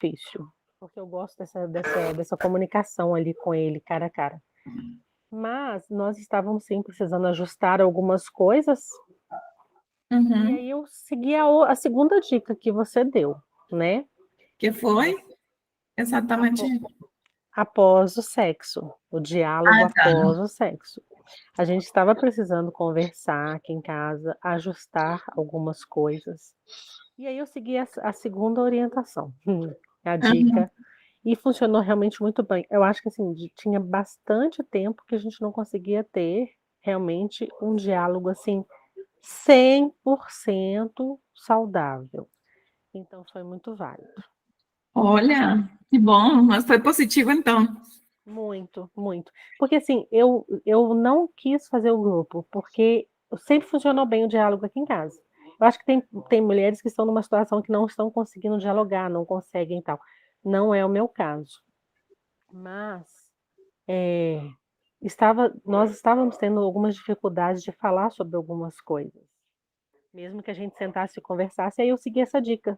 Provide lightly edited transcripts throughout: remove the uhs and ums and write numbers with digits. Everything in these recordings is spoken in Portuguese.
difícil, porque eu gosto dessa comunicação ali com ele, cara a cara. Mas nós estávamos sim precisando ajustar algumas coisas, e Uhum. aí eu segui a segunda dica que você deu, né? Que foi exatamente. Após o sexo, o diálogo Tá. após o sexo. A gente estava precisando conversar aqui em casa, ajustar algumas coisas. E aí eu segui a segunda orientação, a Uhum. dica, e funcionou realmente muito bem. Eu acho que assim, tinha bastante tempo que a gente não conseguia ter realmente um diálogo assim 100% saudável. Então foi muito válido. Olha, que bom, mas foi positivo então. Muito, muito. Porque assim, eu não quis fazer o grupo, porque sempre funcionou bem o diálogo aqui em casa. Eu acho que tem mulheres que estão numa situação que não estão conseguindo dialogar, não conseguem e tal. Não é o meu caso. Mas é, nós estávamos tendo algumas dificuldades de falar sobre algumas coisas. Mesmo que a gente sentasse e conversasse, aí eu segui essa dica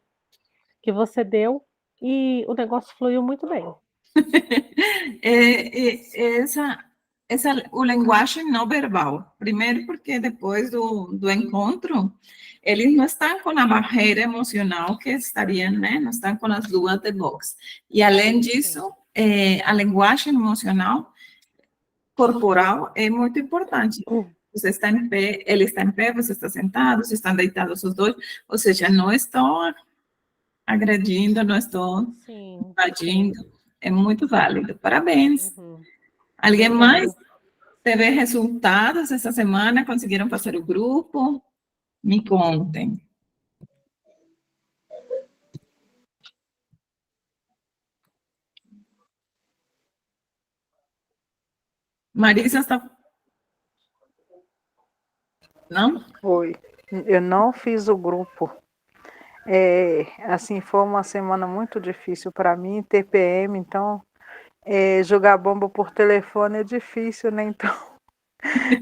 que você deu e o negócio fluiu muito bem. O linguagem não verbal. Primeiro, porque depois do encontro, eles não estão com a barreira emocional que estariam, né? Não estão com as duas de boxe. E, além disso, a linguagem emocional corporal é muito importante. Você está em pé, ele está em pé, você está sentado, vocês estão deitados os dois, ou seja, não estão agredindo, não estão Sim, invadindo. sim. É muito válido. Parabéns. Uhum. Alguém mais Obrigada. teve resultados essa semana? Conseguiram fazer o grupo? Me contem. Marisa está... Não? Oi, eu não fiz o grupo. Assim, foi uma semana muito difícil para mim, TPM, então jogar bomba por telefone é difícil, né? Então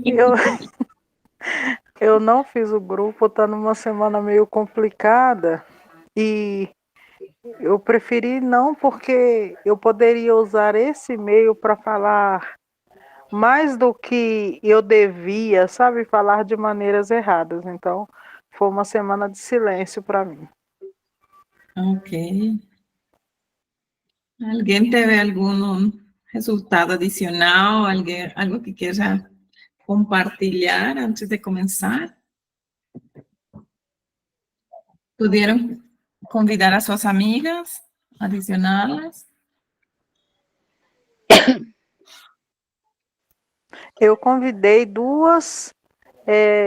eu, eu não fiz o grupo, tá numa semana meio complicada e eu preferi não porque eu poderia usar esse e-mail para falar mais do que eu devia, sabe? Falar de maneiras erradas. Então, foi uma semana de silêncio para mim. Ok. Alguém teve algum resultado adicional? Algo que queira compartilhar antes de começar? Puderam convidar as suas amigas, adicioná-las? Eu convidei duas,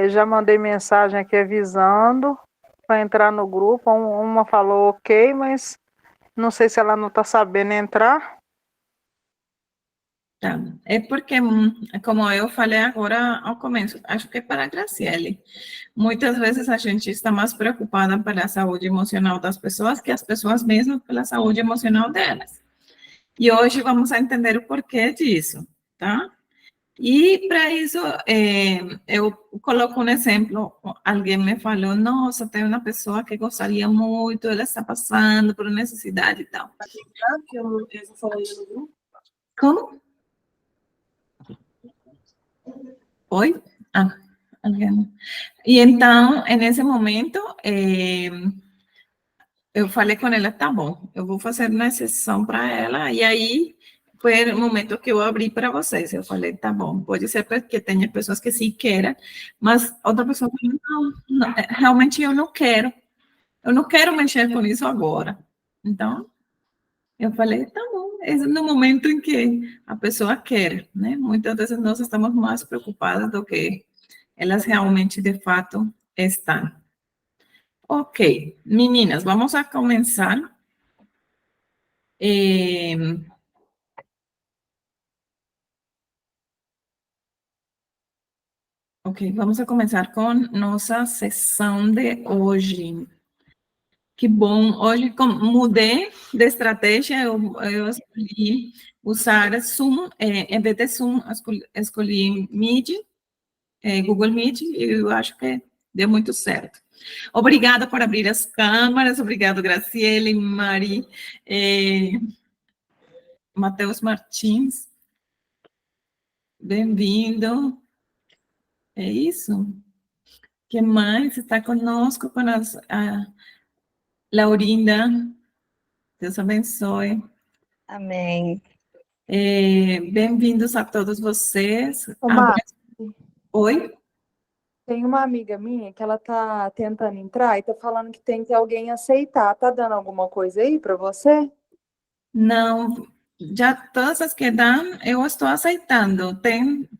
já mandei mensagem aqui avisando para entrar no grupo. Uma falou ok, mas não sei se ela não está sabendo entrar. Tá. É porque, como eu falei agora ao começo, acho que é para a Graciele. Muitas vezes a gente está mais preocupada pela saúde emocional das pessoas que as pessoas mesmas pela saúde emocional delas. E hoje vamos a entender o porquê disso, tá? E para isso, eu coloco um exemplo. Alguém me falou, nossa, tem uma pessoa que gostaria muito, ela está passando por necessidade e tal. Como? Oi? Ah, alguém. E então, nesse momento, eu falei com ela, tá bom, eu vou fazer uma exceção para ela, e aí foi o momento que eu abri para vocês. Eu falei, tá bom, pode ser porque tenha pessoas que sim queiram, mas outra pessoa falou, não, realmente eu não quero mexer com isso agora. Então, eu falei, tá bom, é no momento em que a pessoa quer, né? Muitas vezes nós estamos mais preocupadas do que elas realmente, de fato, estão. Ok, meninas, vamos a começar. Ok, vamos a começar com nossa sessão de hoje. Que bom, hoje mudei de estratégia, eu escolhi usar Zoom, em vez de Zoom, escolhi Meet, Google Meet, e eu acho que deu muito certo. Obrigada por abrir as câmaras, obrigado, Graciele, Mari, Matheus Martins, bem-vindo. É isso. Quem mais está conosco? A Laurinda, Deus abençoe. Amém. Bem-vindos a todos vocês. Ô, Mari, Oi? tem uma amiga minha que ela tá tentando entrar e tá falando que tem que alguém aceitar. Tá dando alguma coisa aí para você? Não, já todas as que dão, eu estou aceitando.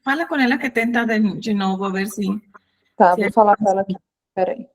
Fala com ela que tenta de novo, a ver se... Tá, se vou é falar com ela aqui. Peraí.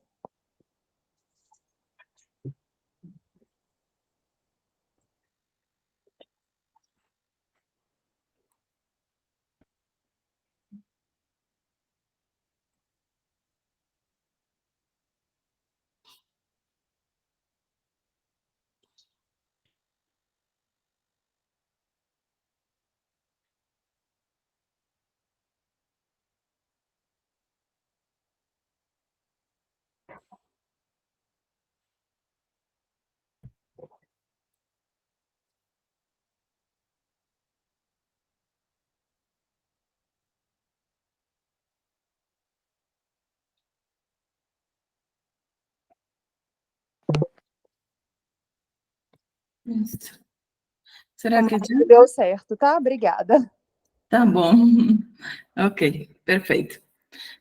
isso. Será que já? Deu certo, tá? Obrigada. Tá bom. Ok, perfeito.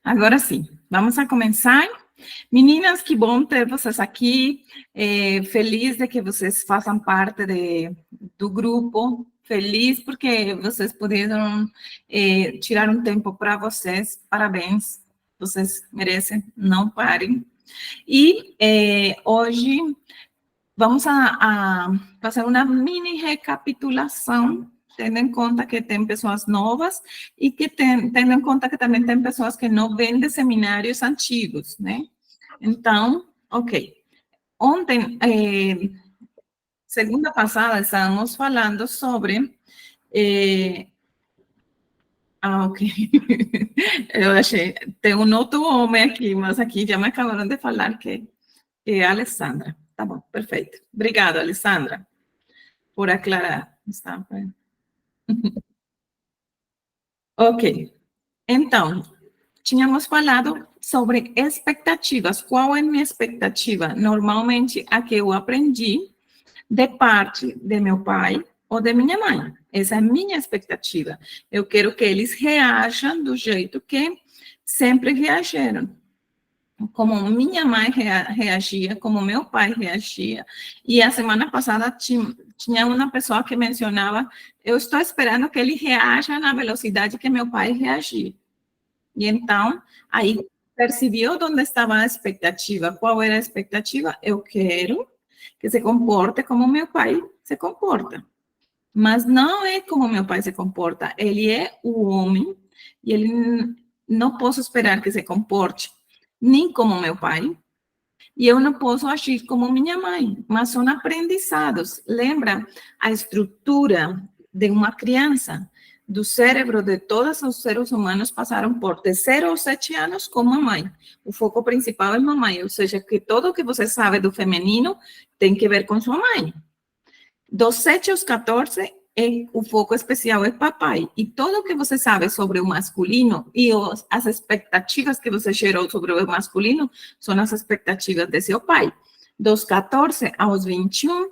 Agora sim, vamos a começar. Meninas, que bom ter vocês aqui. Feliz de que vocês façam parte do grupo. Feliz porque vocês puderam tirar um tempo para vocês. Parabéns. Vocês merecem. Não parem. E hoje vamos a fazer uma mini recapitulação, tendo em conta que tem pessoas novas e que tendo em conta que também tem pessoas que não vêm de seminários antigos, né? Então, ok. Ontem, segunda passada, estávamos falando sobre... ok. Eu achei... Tem um outro homem aqui, mas aqui já me acabaram de falar que é a Alessandra. Tá bom, perfeito. Obrigada, Alessandra, por aclarar. Está bem. Ok. Então, tínhamos falado sobre expectativas. Qual é a minha expectativa? Normalmente, a que eu aprendi de parte de meu pai ou de minha mãe. Essa é a minha expectativa. Eu quero que eles reajam do jeito que sempre reagiram. Como minha mãe reagia, como meu pai reagia. E a semana passada tinha uma pessoa que mencionava, eu estou esperando que ele reaja na velocidade que meu pai reagia. E então, aí percebeu onde estava a expectativa. Qual era a expectativa? Eu quero que se comporte como meu pai se comporta. Mas não é como meu pai se comporta. Ele é o homem e ele não posso esperar que se comporte nem como meu pai, e eu não posso agir como minha mãe, mas são aprendizados. Lembra a estrutura de uma criança? Do cérebro de todos os seres humanos passaram por de 0 aos 7 anos com a mãe. O foco principal é mamãe, ou seja, que tudo que você sabe do feminino tem que ver com sua mãe. Dos 7 aos 14, o foco especial é papai. E tudo que você sabe sobre o masculino e as expectativas que você gerou sobre o masculino são as expectativas de seu pai. Dos 14 aos 21,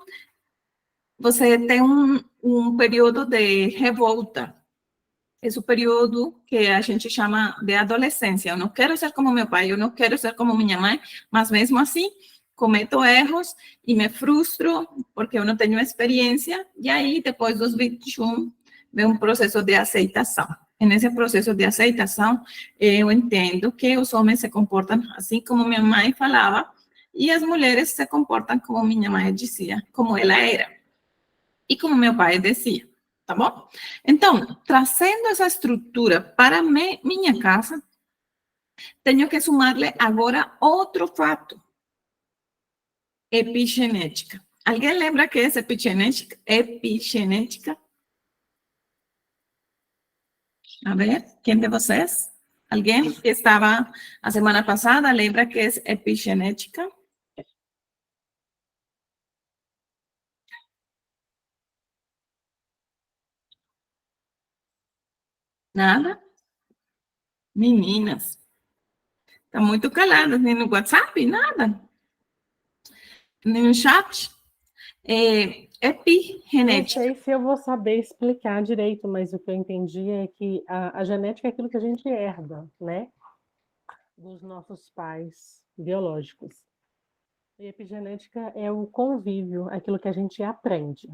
você tem um período de revolta. Esse período que a gente chama de adolescência. Eu não quero ser como meu pai, eu não quero ser como minha mãe, mas mesmo assim cometo erros e me frustro porque eu não tenho experiência. E aí, depois dos 21, vem um processo de aceitação. E nesse processo de aceitação, eu entendo que os homens se comportam assim como minha mãe falava e as mulheres se comportam como minha mãe dizia, como ela era. E como meu pai dizia, tá bom? Então, trazendo essa estrutura para minha casa, tenho que sumarle agora outro fato. Epigenética. Alguém lembra que é epigenética? Epigenética? A ver, quem de vocês? Alguém que estava a semana passada, lembra que é epigenética? Nada? Meninas, tá muito caladas, nem no WhatsApp, nada, nem no chat. Não Epigenética. sei se eu vou saber explicar direito, mas o que eu entendi é que a genética é aquilo que a gente herda, né? Dos nossos pais biológicos. E epigenética é o convívio, aquilo que a gente aprende.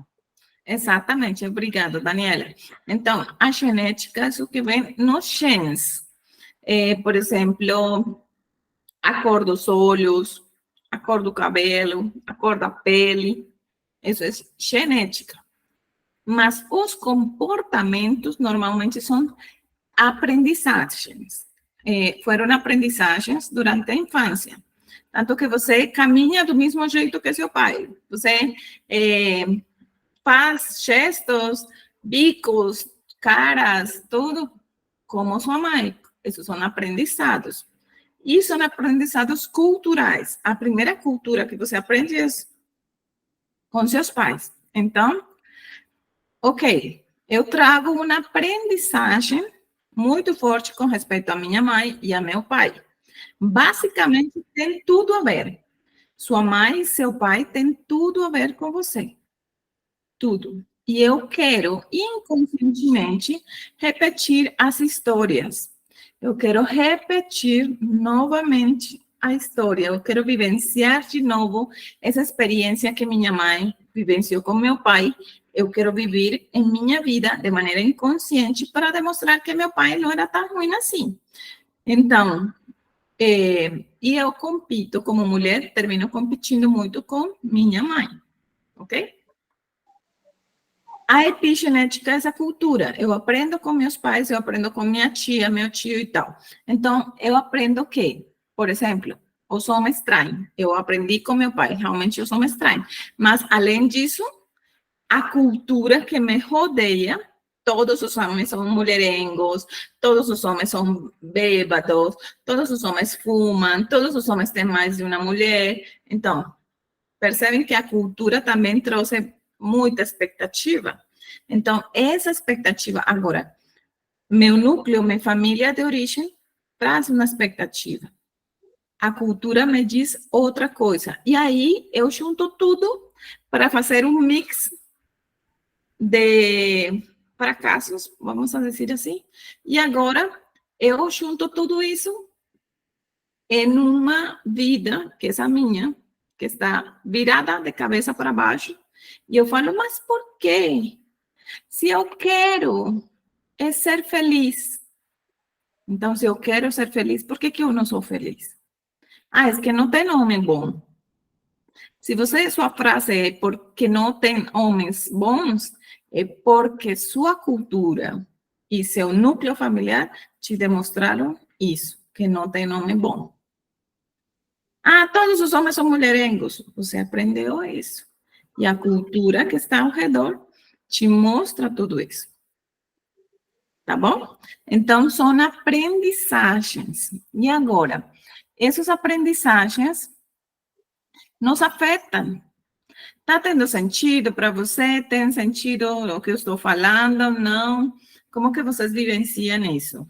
Exatamente, obrigada, Daniela. Então, a genética é o que vem nos genes. Por exemplo, a cor dos olhos, a cor do cabelo, a cor da pele. Isso é genética. Mas os comportamentos normalmente são aprendizagens. Foram aprendizagens durante a infância. Tanto que você caminha do mesmo jeito que seu pai. Você faz gestos, bicos, caras, tudo como sua mãe. Esses são aprendizados. E são aprendizados culturais. A primeira cultura que você aprende é com seus pais. Então, ok, eu trago uma aprendizagem muito forte com respeito à minha mãe e a meu pai. Basicamente, tem tudo a ver. Sua mãe e seu pai têm tudo a ver com você. Tudo. E eu quero, inconscientemente, repetir as histórias. Eu quero repetir novamente a história. Eu quero vivenciar de novo essa experiência que minha mãe vivenciou com meu pai. Eu quero viver em minha vida de maneira inconsciente para demonstrar que meu pai não era tão ruim assim. Então, e eu compito como mulher, termino competindo muito com minha mãe, ok? A epigenética é essa cultura. Eu aprendo com meus pais, eu aprendo com minha tia, meu tio e tal. Então, eu aprendo o quê? Por exemplo, eu sou uma estranha. Eu aprendi com meu pai, realmente eu sou uma estranha. Mas, além disso, a cultura que me rodeia, todos os homens são mulherengos, todos os homens são bêbados, todos os homens fumam, todos os homens têm mais de uma mulher. Então, percebem que a cultura também trouxe muita expectativa. Então, essa expectativa, agora, meu núcleo, minha família de origem, traz uma expectativa. A cultura me diz outra coisa. E aí, eu junto tudo para fazer um mix de fracassos, vamos dizer assim. E agora, eu junto tudo isso em uma vida, que é a minha, que está virada de cabeça para baixo. E eu falo, mas por quê? Se eu quero ser feliz. Então, se eu quero ser feliz, por que que eu não sou feliz? Ah, é que não tem homem bom. Se você, sua frase é porque não tem homens bons, é porque sua cultura e seu núcleo familiar te demonstraram isso, que não tem homem bom. Ah, todos os homens são mulherengos. Você aprendeu isso. E a cultura que está ao redor te mostra tudo isso. Tá bom? Então, são aprendizagens. E agora, essas aprendizagens nos afetam. Está tendo sentido para você? Tem sentido o que eu estou falando? Não? Como que vocês vivenciam isso?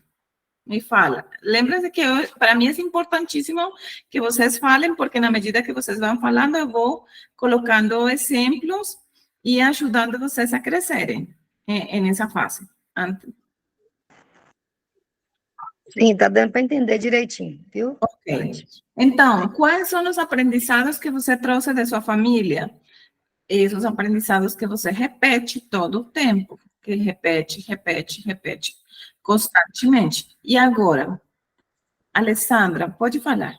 Me fala. Lembra-se que para mim é importantíssimo que vocês falem, porque na medida que vocês vão falando, eu vou colocando exemplos e ajudando vocês a crescerem nessa fase. Sim, tá dando para entender direitinho, viu? Ok. Então, quais são os aprendizados que você trouxe de sua família? Esses aprendizados que você repete todo o tempo, que repete, constantemente. E agora, Alessandra, pode falar.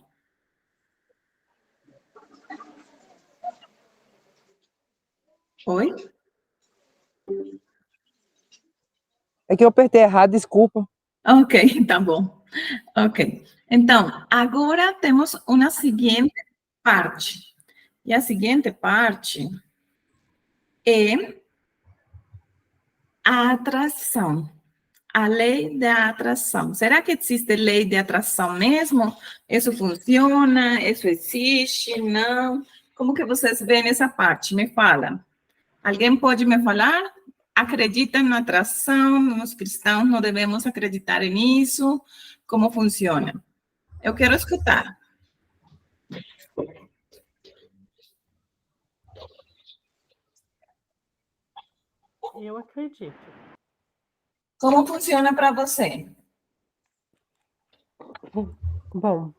Oi? É que eu apertei errado, desculpa. Ok, tá bom. Ok. Então, agora temos uma seguinte parte. E a seguinte parte é a atração. a lei da atração. Será que existe lei de atração mesmo? Isso funciona? Isso existe? Não? Como que vocês veem essa parte? Me fala. Alguém pode me falar? Acreditam na atração? Nós cristãos não devemos acreditar nisso? Como funciona? Eu quero escutar. Eu acredito. Como funciona para você? Bom,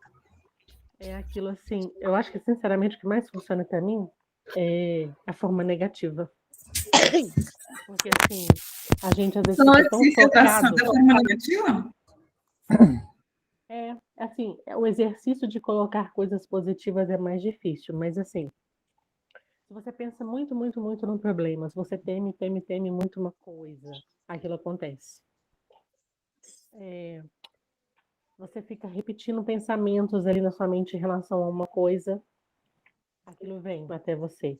é aquilo assim, eu acho que sinceramente o que mais funciona para mim é a forma negativa. Porque assim, a gente às vezes Não fica tão existe atração focado. da forma negativa? Assim, o exercício de colocar coisas positivas é mais difícil, mas assim, se você pensa muito, muito, muito no problema, se você teme, teme, teme muito uma coisa, aquilo acontece. Você fica repetindo pensamentos ali na sua mente em relação a uma coisa, aquilo vem até você.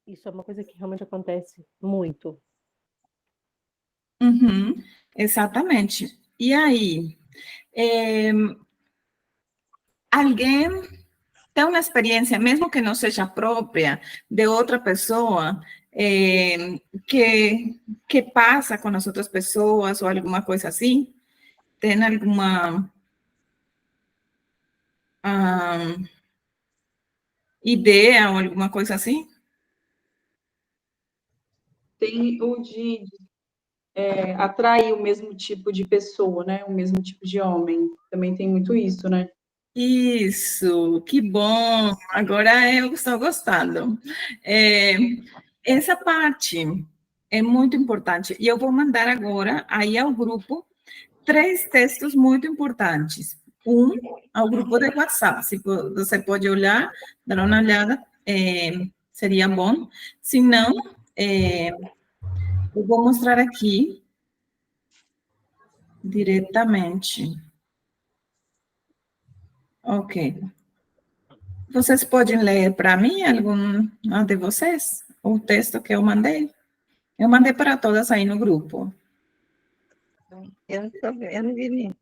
Isso é uma coisa que realmente acontece muito. Uhum, exatamente. E aí, alguém tem uma experiência, mesmo que não seja própria, de outra pessoa, que passa com as outras pessoas ou alguma coisa assim? Tem alguma ideia ou alguma coisa assim? Tem o de atrair o mesmo tipo de pessoa, né? O mesmo tipo de homem. Também tem muito isso, né? Isso, que bom! Agora eu estou gostando. Essa parte é muito importante. E eu vou mandar agora aí ao grupo 3 textos muito importantes. Um, ao grupo de WhatsApp. Se você pode olhar, dar uma olhada, seria bom. Se não, eu vou mostrar aqui diretamente. Ok. Vocês podem ler para mim, alguma de vocês, o texto que eu mandei? Eu mandei para todas aí no grupo. Eu não vi nem.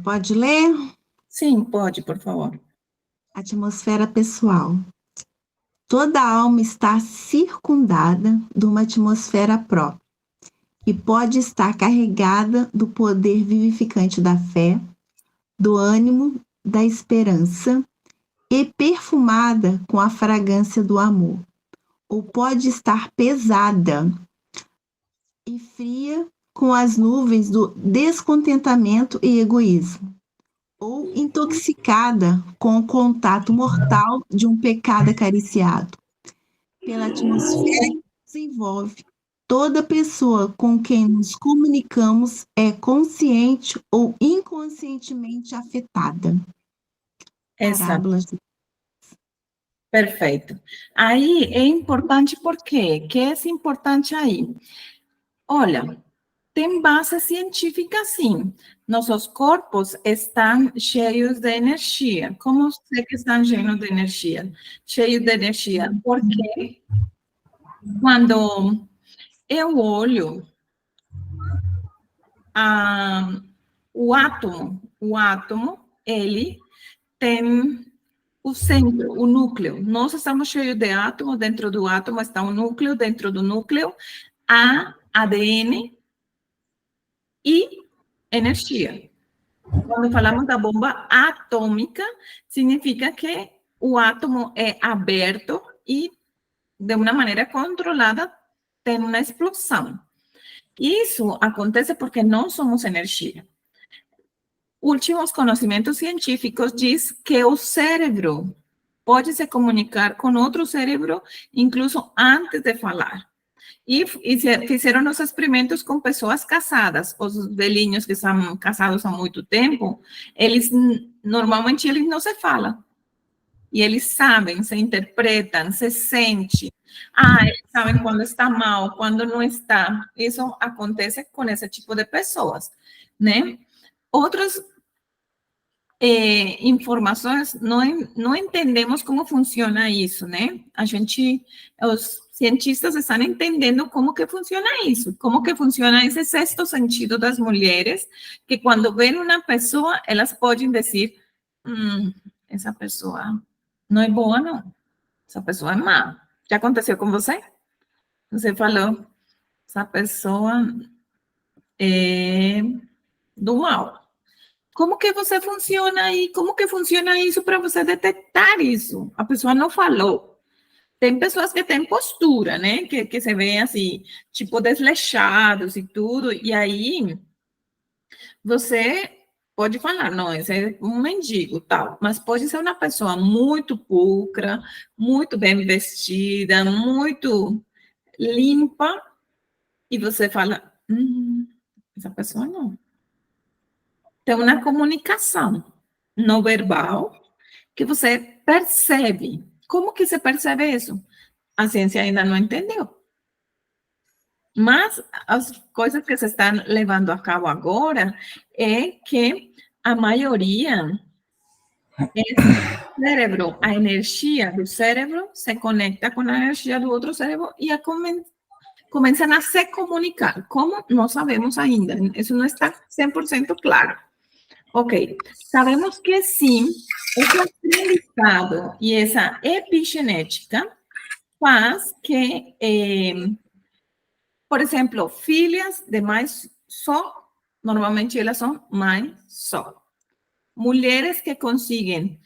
Pode ler? Sim, pode, por favor. Atmosfera pessoal. Toda alma está circundada de uma atmosfera própria, que pode estar carregada do poder vivificante da fé, do ânimo, da esperança e perfumada com a fragrância do amor. Ou pode estar pesada e fria com as nuvens do descontentamento e egoísmo. Ou intoxicada com o contato mortal de um pecado acariciado. Pela atmosfera que nos envolve, toda pessoa com quem nos comunicamos é consciente ou inconscientemente afetada. Exato. Parábolas. Perfeito. Aí é importante, por quê? Que é importante aí? Olha, tem base científica, sim. Nossos corpos estão cheios de energia. Como sei que estão cheios de energia? Cheios de energia, porque quando eu olho o átomo, ele tem o centro, o núcleo. Nós estamos cheios de átomos, dentro do átomo está um núcleo, dentro do núcleo há ADN e energia. Quando falamos da bomba atômica, significa que o átomo é aberto e, de uma maneira controlada, tem uma explosão. Isso acontece porque não somos energia. Últimos conhecimentos científicos dizem que o cérebro pode se comunicar com outro cérebro, incluso antes de falar. E fizeram os experimentos com pessoas casadas. Os velhinhos que estão casados há muito tempo, normalmente eles não se falam. E eles sabem, se interpretam, se sentem. Eles sabem quando está mal, quando não está. Isso acontece com esse tipo de pessoas, né? Outros informações, não entendemos como funciona isso, né? Os cientistas estão entendendo como que funciona isso, como que funciona esse sexto sentido das mulheres, que quando veem uma pessoa, elas podem dizer, essa pessoa não é boa, não. Essa pessoa é má. Já aconteceu com você? Você falou, essa pessoa é do mal. Como que você funciona aí? Como que funciona isso para você detectar isso? A pessoa não falou. Tem pessoas que têm postura, né? Que se veem assim, tipo desleixados e tudo. E aí, você pode falar, não, esse é um mendigo, tal. Mas pode ser uma pessoa muito pulcra, muito bem vestida, muito limpa. E você fala, essa pessoa não. Tem uma comunicação não verbal que você percebe. Como que se percebe isso? A ciência ainda não entendeu. Mas as coisas que se estão levando a cabo agora é que a maioria cérebro, a energia do cérebro se conecta com a energia do outro cérebro e começam a se comunicar. Como? Não sabemos ainda. Isso não está 100% claro. Ok, sabemos que sim, esse aprendizado e essa epigenética faz que, por exemplo, filhas de mães só, normalmente elas são mães só. Mulheres que conseguem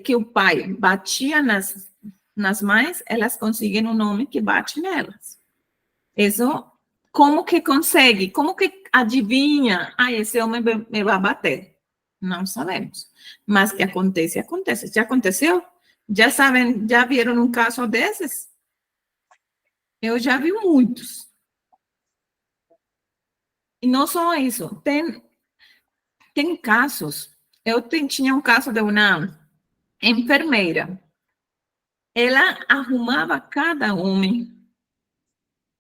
que o pai batia nas mães, elas conseguem um homem que bate nelas. Isso, como que consegue? Como que adivinha? Esse homem me vai bater. Não sabemos. Mas que acontece, acontece. Já aconteceu? Já sabem, já viram um caso desses? Eu já vi muitos. E não só isso. Tem casos. Tinha um caso de uma enfermeira. Ela arrumava cada homem.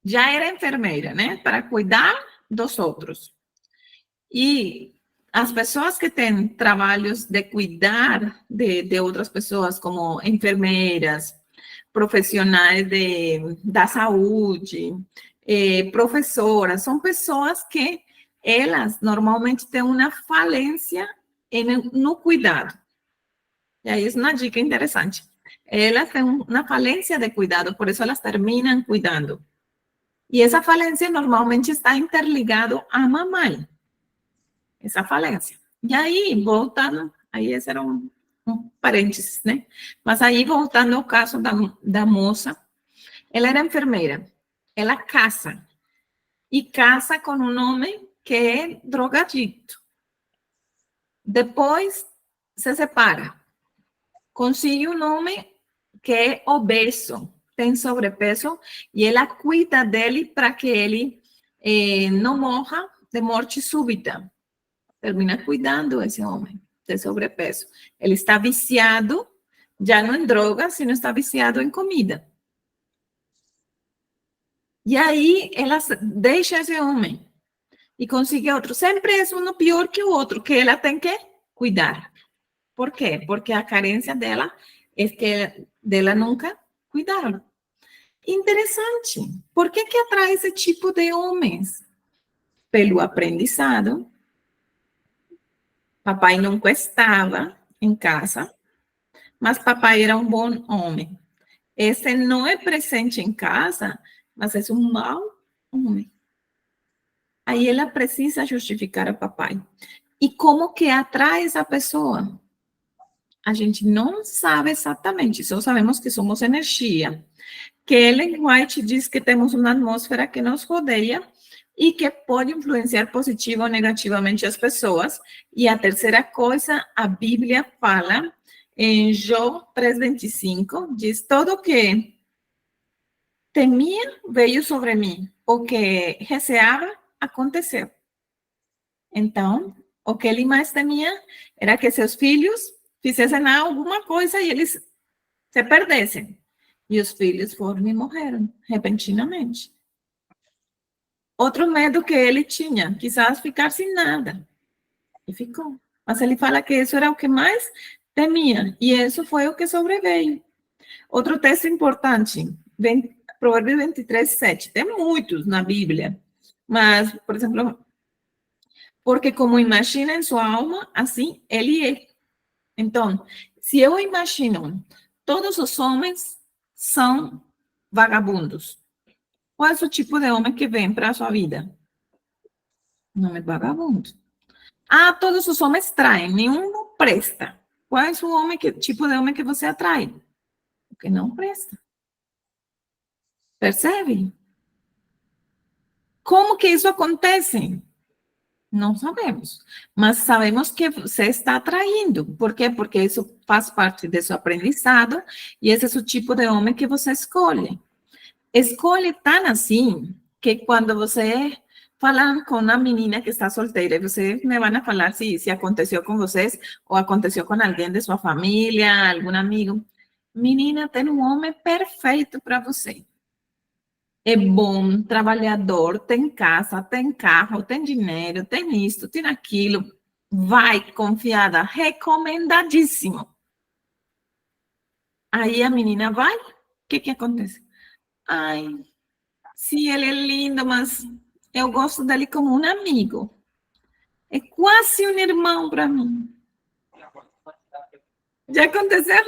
Já era enfermeira, né? Para cuidar dos outros. E as pessoas que têm trabalhos de cuidar de outras pessoas, como enfermeiras, profissionais da saúde, professoras, são pessoas que elas normalmente têm uma falência no cuidado. E aí é uma dica interessante. Elas têm uma falência de cuidado, por isso elas terminam cuidando. E essa falência normalmente está interligada à mamãe. Essa falência. E aí, voltando, aí esse era um parênteses, né? Mas aí, voltando ao caso da moça, ela era enfermeira, ela casa, e casa com um homem que é drogadicto. Depois, se separa, consegue um homem que é obeso, tem sobrepeso, e ela cuida dele para que ele não morra de morte súbita. Termina cuidando esse homem de sobrepeso. Ele está viciado, já não em drogas, sino está viciado em comida. E aí, ela deixa esse homem e consegue outro. Sempre é um pior que o outro, que ela tem que cuidar. Por quê? Porque a carência dela é que dela nunca cuidaram. Interessante. Por que atrai esse tipo de homens? Pelo aprendizado. Papai nunca estava em casa, mas papai era um bom homem. Esse não é presente em casa, mas é um mau homem. Aí ela precisa justificar a papai. E como que atrai essa pessoa? A gente não sabe exatamente, só sabemos que somos energia. Que Ellen White diz que temos uma atmosfera que nos rodeia e que pode influenciar positivo ou negativamente as pessoas. E a terceira coisa, a Bíblia fala, em Jó 3:25, diz, todo que temia veio sobre mim, o que receava aconteceu. Então, o que ele mais temia era que seus filhos fizessem alguma coisa e eles se perdessem. E os filhos foram e morreram repentinamente. Outro medo que ele tinha, quizás ficar sem nada. E ficou. Mas ele fala que isso era o que mais temia, e isso foi o que sobreveio. Outro texto importante, Provérbios 23, 7. Tem muitos na Bíblia, mas, por exemplo, porque como imagina em sua alma, assim ele é. Então, se eu imagino, todos os homens são vagabundos. Qual é o tipo de homem que vem para a sua vida? Um homem vagabundo. Ah, todos os homens traem, nenhum não presta. Qual é o tipo de homem que você atrai? O que não presta. Percebe? Como que isso acontece? Não sabemos, mas sabemos que você está atraindo. Por quê? Porque isso faz parte do seu aprendizado e esse é o tipo de homem que você escolhe. Escolhe tão assim que quando você falar com uma menina que está solteira, e vocês me vão falar se aconteceu com vocês ou aconteceu com alguém de sua família, algum amigo. Menina, tem um homem perfeito para você. É bom, trabalhador, tem casa, tem carro, tem dinheiro, tem isso, tem aquilo. Vai, confiada, recomendadíssimo. Aí a menina vai, o que acontece? Ai, sim, ele é lindo, mas eu gosto dele como um amigo. É quase um irmão para mim. Já aconteceu?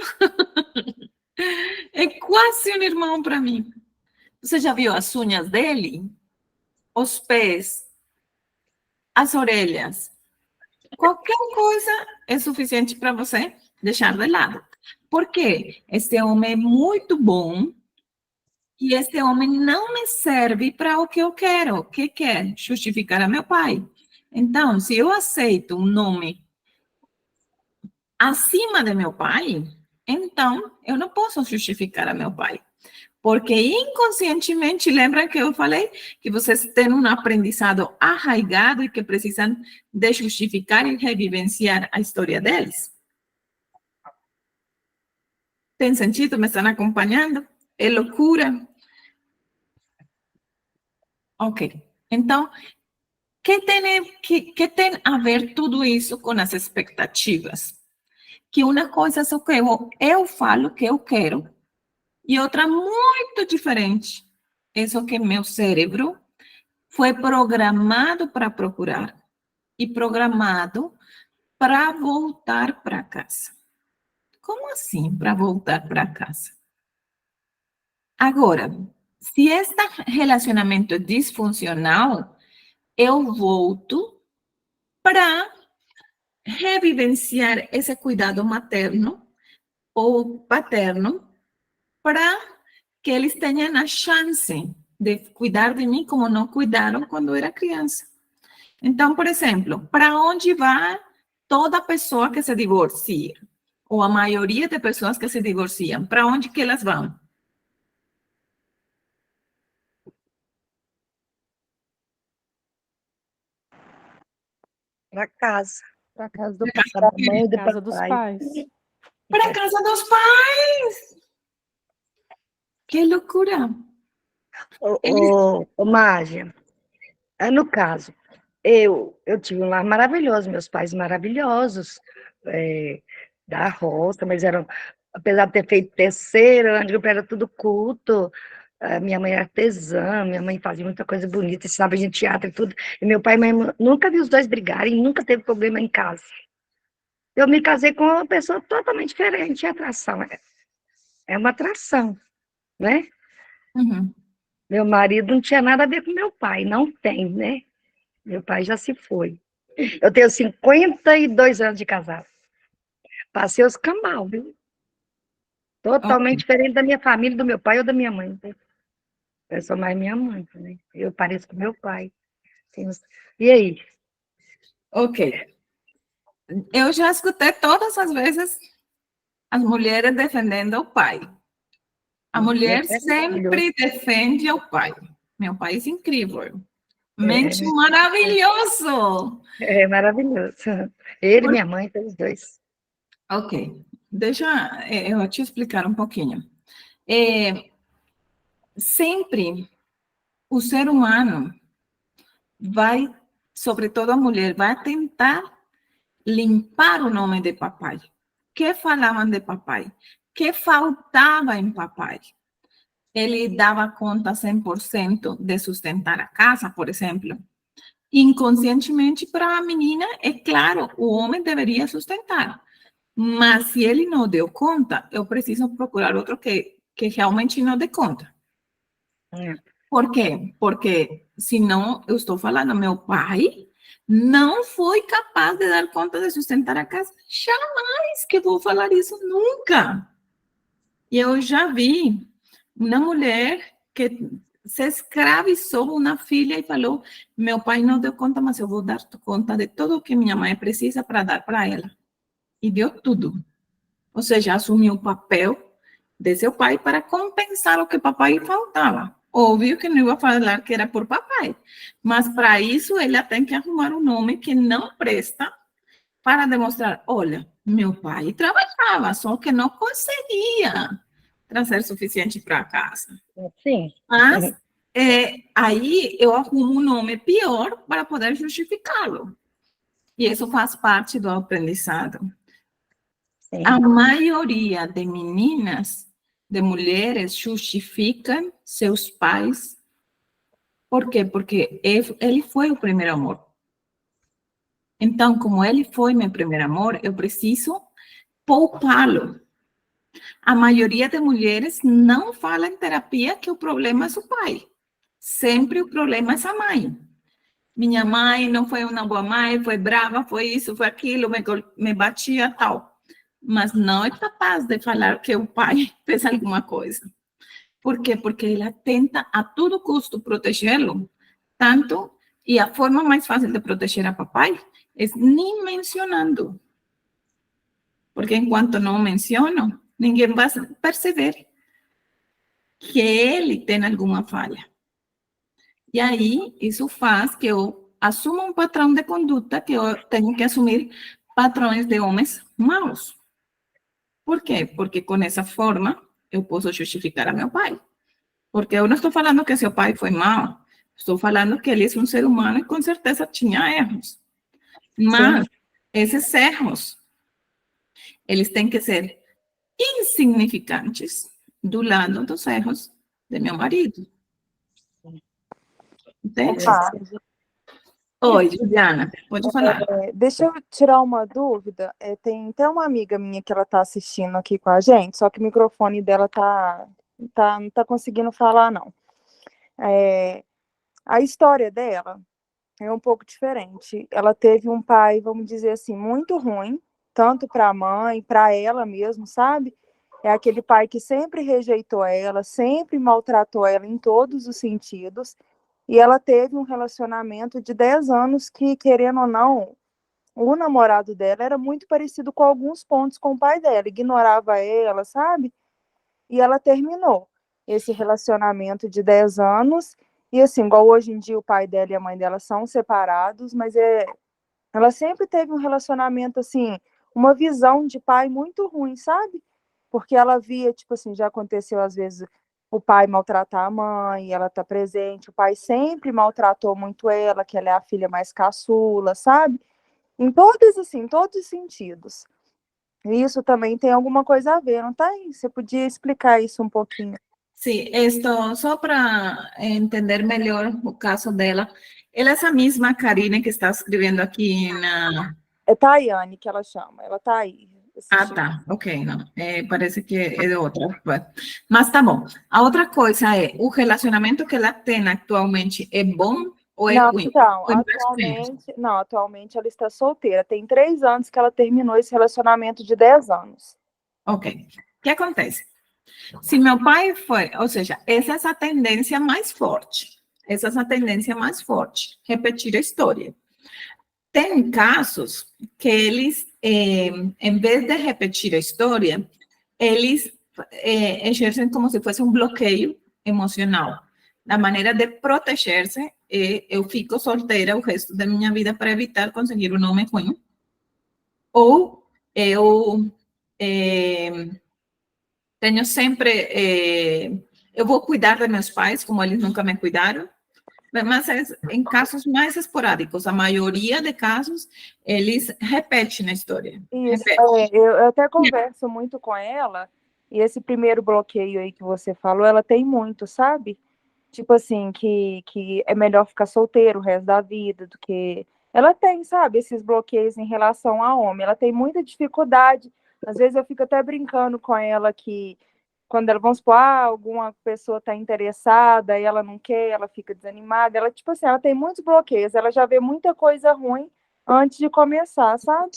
É quase um irmão para mim. Você já viu as unhas dele? Os pés? As orelhas? Qualquer coisa é suficiente para você deixar de lado. Por quê? Este homem é muito bom e este homem não me serve para o que eu quero. O que quer? Justificar a meu pai. Então, se eu aceito um nome acima de meu pai, então eu não posso justificar a meu pai. Porque inconscientemente, lembra que eu falei que vocês têm um aprendizado arraigado e que precisam de justificar e revivenciar a história deles? Tem sentido? Me estão acompanhando? É loucura? Ok. Então, que tem a ver tudo isso com as expectativas? Que uma coisa é o que eu falo que eu quero, e outra muito diferente. Isso que meu cérebro foi programado para procurar e programado para voltar para casa. Como assim para voltar para casa? Agora, se este relacionamento é disfuncional, eu volto para revivenciar esse cuidado materno ou paterno para que eles tenham a chance de cuidar de mim como não cuidaram quando eu era criança. Então, por exemplo, para onde vai toda pessoa que se divorcia? Ou a maioria de pessoas que se divorciam, para onde que elas vão? Para casa. Pra casa do Casa da mãe e do Casa dos papai. pais. Para a casa dos pais! Que loucura! Ô, Mágia, no caso, eu tive um lar maravilhoso, meus pais maravilhosos, da roça, mas eram, apesar de ter feito terceiro ano de grupo, era tudo culto. Minha mãe era artesã, minha mãe fazia muita coisa bonita, ensinava a gente teatro e tudo. E meu pai e minha mãe nunca vi os dois brigarem, nunca teve problema em casa. Eu me casei com uma pessoa totalmente diferente, é atração. É uma atração, né? Uhum. Meu marido não tinha nada a ver com meu pai, não tem, né? Meu pai já se foi. Eu tenho 52 anos de casado. Passei os cambal, viu? Totalmente diferente da minha família, do meu pai ou da minha mãe. Eu sou mais minha mãe, né? Eu pareço com meu pai. E aí? Ok. Eu já escutei todas as vezes as mulheres defendendo o pai. A mulher sempre defende o pai. Meu pai é incrível. Mente maravilhoso. É maravilhoso. Ele e minha mãe, todos dois. Ok. Deixa eu te explicar um pouquinho. Sempre o ser humano vai, sobretudo a mulher, vai tentar limpar o nome de papai. O que falavam de papai? O que faltava em papai? Ele dava conta 100% de sustentar a casa, por exemplo. Inconscientemente, para a menina, é claro, o homem deveria sustentar. Mas se ele não deu conta, eu preciso procurar outro que realmente não dê conta. Por quê? Porque, senão, eu estou falando, meu pai não foi capaz de dar conta de sustentar a casa. Jamais que vou falar isso, nunca. E eu já vi uma mulher que se escravizou uma filha e falou, meu pai não deu conta, mas eu vou dar conta de tudo o que minha mãe precisa para dar para ela. E deu tudo. Ou seja, assumiu o papel de seu pai para compensar o que papai faltava. Óbvio que não ia falar que era por papai, mas para isso ela tem que arrumar um nome que não presta para demonstrar, olha, meu pai trabalhava, só que não conseguia trazer suficiente para casa. Sim. Mas aí eu arrumo um nome pior para poder justificá-lo. E isso faz parte do aprendizado. Sim. A maioria de meninas, de mulheres, justificam seus pais. Por quê? Porque ele foi o primeiro amor. Então, como ele foi meu primeiro amor, eu preciso poupá-lo. A maioria de mulheres não fala em terapia que o problema é o pai. Sempre o problema é a mãe. Minha mãe não foi uma boa mãe, foi brava, foi isso, foi aquilo, me batia, tal. Mas não é capaz de falar que o pai fez alguma coisa. Por quê? Porque ela tenta a todo custo protegê-lo, tanto, e a forma mais fácil de proteger a papai é nem mencionando. Porque enquanto não menciono, ninguém vai perceber que ele tem alguma falha. E aí, isso faz que eu assuma um padrão de conduta que eu tenho que assumir padrões de homens maus. Por quê? Porque com essa forma eu posso justificar a meu pai. Porque eu não estou falando que seu pai foi mau, estou falando que ele é um ser humano e com certeza tinha erros. Mas esses erros, eles têm que ser insignificantes do lado dos erros de meu marido. Entende? Opa, Oi, Juliana, pode falar. deixa eu tirar uma dúvida. Tem até uma amiga minha que ela tá assistindo aqui com a gente, só que o microfone dela não tá conseguindo falar, não. A história dela é um pouco diferente. Ela teve um pai, vamos dizer assim, muito ruim, tanto para a mãe, para ela mesmo, sabe? É aquele pai que sempre rejeitou ela, sempre maltratou ela em todos os sentidos. E ela teve um relacionamento de 10 anos que, querendo ou não, o namorado dela era muito parecido com alguns pontos com o pai dela, ignorava ela, sabe? E ela terminou esse relacionamento de 10 anos. E assim, igual hoje em dia o pai dela e a mãe dela são separados, mas ela sempre teve um relacionamento assim, uma visão de pai muito ruim, sabe? Porque ela via, tipo assim, já aconteceu às vezes o pai maltratar a mãe, ela tá presente, o pai sempre maltratou muito ela, que ela é a filha mais caçula, sabe? Em todos, assim, todos os sentidos. E isso também tem alguma coisa a ver, não tá aí? Você podia explicar isso um pouquinho? Sim, só para entender melhor o caso dela. Ela é essa mesma Karine que está escrevendo aqui na... É Tayane que ela chama, ela tá aí. Ah, tá, ok, não. Parece que é de outra. Mas tá bom. A outra coisa é, o relacionamento que ela tem atualmente é bom ou é Não, ruim? então, Ou é mais ou menos? atualmente ela está solteira. Tem 3 anos que ela terminou esse relacionamento de 10 anos. Ok. O que acontece? Se meu pai foi, ou seja, essa é essa tendência mais forte. Essa é essa tendência mais forte. Repetir a história. Tem casos que eles, em vez de repetir a história, eles exercem como se fosse um bloqueio emocional. A maneira de proteger-se é eu fico solteira o resto da minha vida para evitar conseguir um homem ruim. Ou eu tenho sempre... eu vou cuidar de meus pais como eles nunca me cuidaram. Mas em casos mais esporádicos, a maioria de casos, eles repetem a história. Isso, Repetem. eu até converso muito com ela, e esse primeiro bloqueio aí que você falou, ela tem muito, sabe? Tipo assim, que é melhor ficar solteiro o resto da vida do que. Ela tem, sabe, esses bloqueios em relação a homem. Ela tem muita dificuldade. Às vezes eu fico até brincando com ela que quando ela, vamos supor, alguma pessoa está interessada e ela não quer, ela fica desanimada. Ela, tipo assim, ela tem muitos bloqueios, ela já vê muita coisa ruim antes de começar, sabe?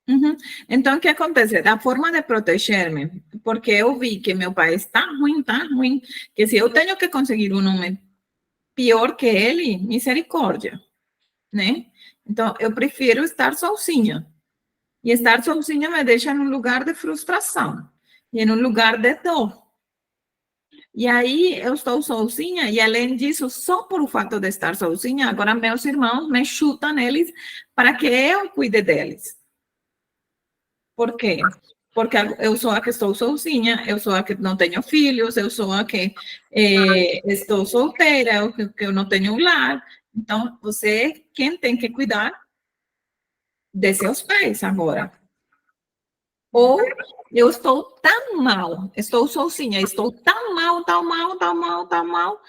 Uhum. Então, o que acontece? A forma de proteger-me, porque eu vi que meu pai está ruim, que se eu tenho que conseguir um homem pior que ele, misericórdia, né? Então, eu prefiro estar sozinha. E estar sozinha me deixa em um lugar de frustração e em um lugar de dor. E aí eu estou sozinha, e além disso, só por o fato de estar sozinha, agora meus irmãos me chutam eles para que eu cuide deles. Por quê? Porque eu sou a que estou sozinha, eu sou a que não tenho filhos, eu sou a que estou solteira, que eu não tenho um lar. Então, você, quem tem que cuidar de seus pais agora. Ou eu estou tão mal, estou sozinha, estou tão mal,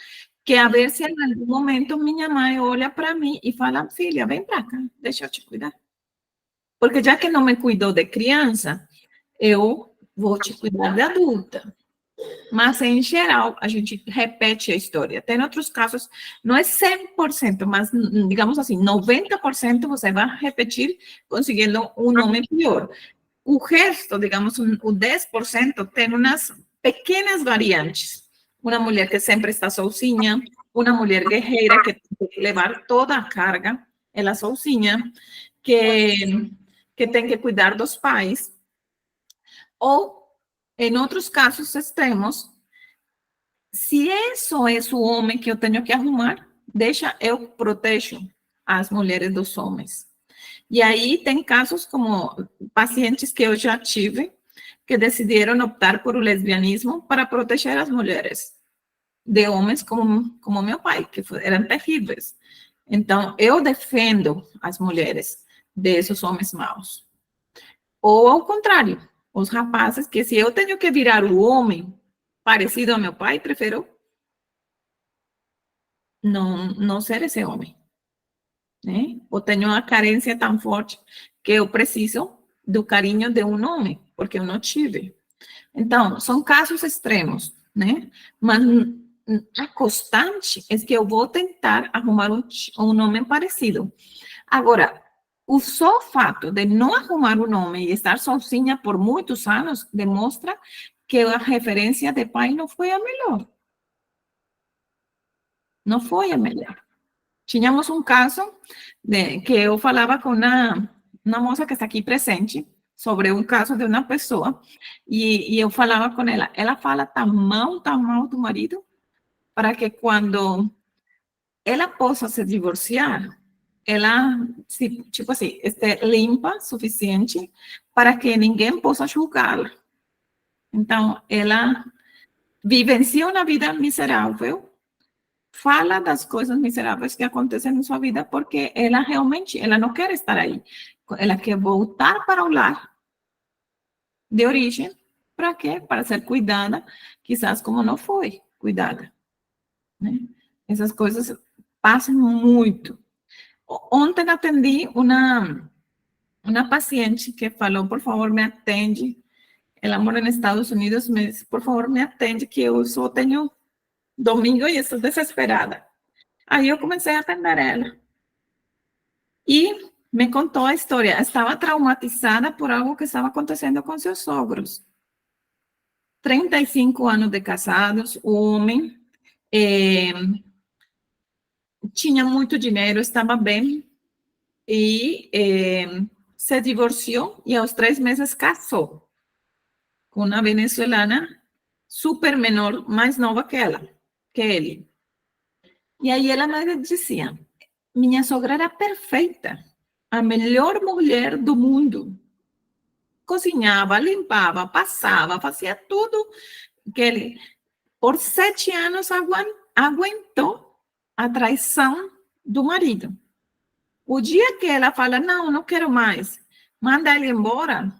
que a ver se em algum momento minha mãe olha para mim e fala, filha, vem para cá, deixa eu te cuidar. Porque já que não me cuidou de criança, eu vou te cuidar de adulta. Mas, em geral, a gente repete a história. Tem outros casos, não é 100%, mas, digamos assim, 90% você vai repetir conseguindo um homem pior. O resto, digamos, o 10%, tem umas pequenas variantes. Uma mulher que sempre está sozinha, uma mulher guerreira que tem que levar toda a carga, ela sozinha, que tem que cuidar dos pais. Ou, em outros casos extremos, se isso é o homem que eu tenho que arrumar, deixa, eu protejo as mulheres dos homens. E aí tem casos como pacientes que eu já tive, que decidiram optar por o lesbianismo para proteger as mulheres de homens como meu pai, que eram terríveis. Então, eu defendo as mulheres desses homens maus. Ou ao contrário, os rapazes que se eu tenho que virar o homem parecido ao meu pai, prefiro não ser esse homem, né? Ou tenho uma carência tão forte que eu preciso do carinho de um homem, porque eu não tive. Então, são casos extremos, né? Mas a constante é que eu vou tentar arrumar um homem parecido. Agora, o só fato de não arrumar um homem e estar sozinha por muitos anos demonstra que a referência de pai não foi a melhor. Não foi a melhor. Tínhamos um caso que eu falava com uma moça que está aqui presente, sobre um caso de uma pessoa, e eu falava com ela fala tão mal do marido, para que quando ela possa se divorciar, ela, tipo assim, esteja limpa suficiente para que ninguém possa julgá-la. Então, ela vivencia uma vida miserável, fala das coisas miseráveis que acontecem na sua vida, porque ela realmente, ela não quer estar aí. Ela quer voltar para o lar de origem. Para quê? Para ser cuidada, quizás como não foi cuidada, né? Essas coisas passam muito. Ontem atendi uma paciente que falou, por favor, me atende. Ela mora nos Estados Unidos, me disse, por favor, me atende, que eu só tenho domingo e estou desesperada. Aí eu comecei a atender ela. E me contou a história. Estava traumatizada por algo que estava acontecendo com seus sogros. 35 anos de casados, o homem tinha muito dinheiro, estava bem, e se divorciou e aos 3 meses casou com uma venezuelana super menor, mais nova que ela, que ele. E aí ela me dizia, minha sogra era perfeita, a melhor mulher do mundo. Cozinhava, limpava, passava, fazia tudo que ele, por 7 anos, aguentou a traição do marido. O dia que ela fala, não, não quero mais, manda ele embora,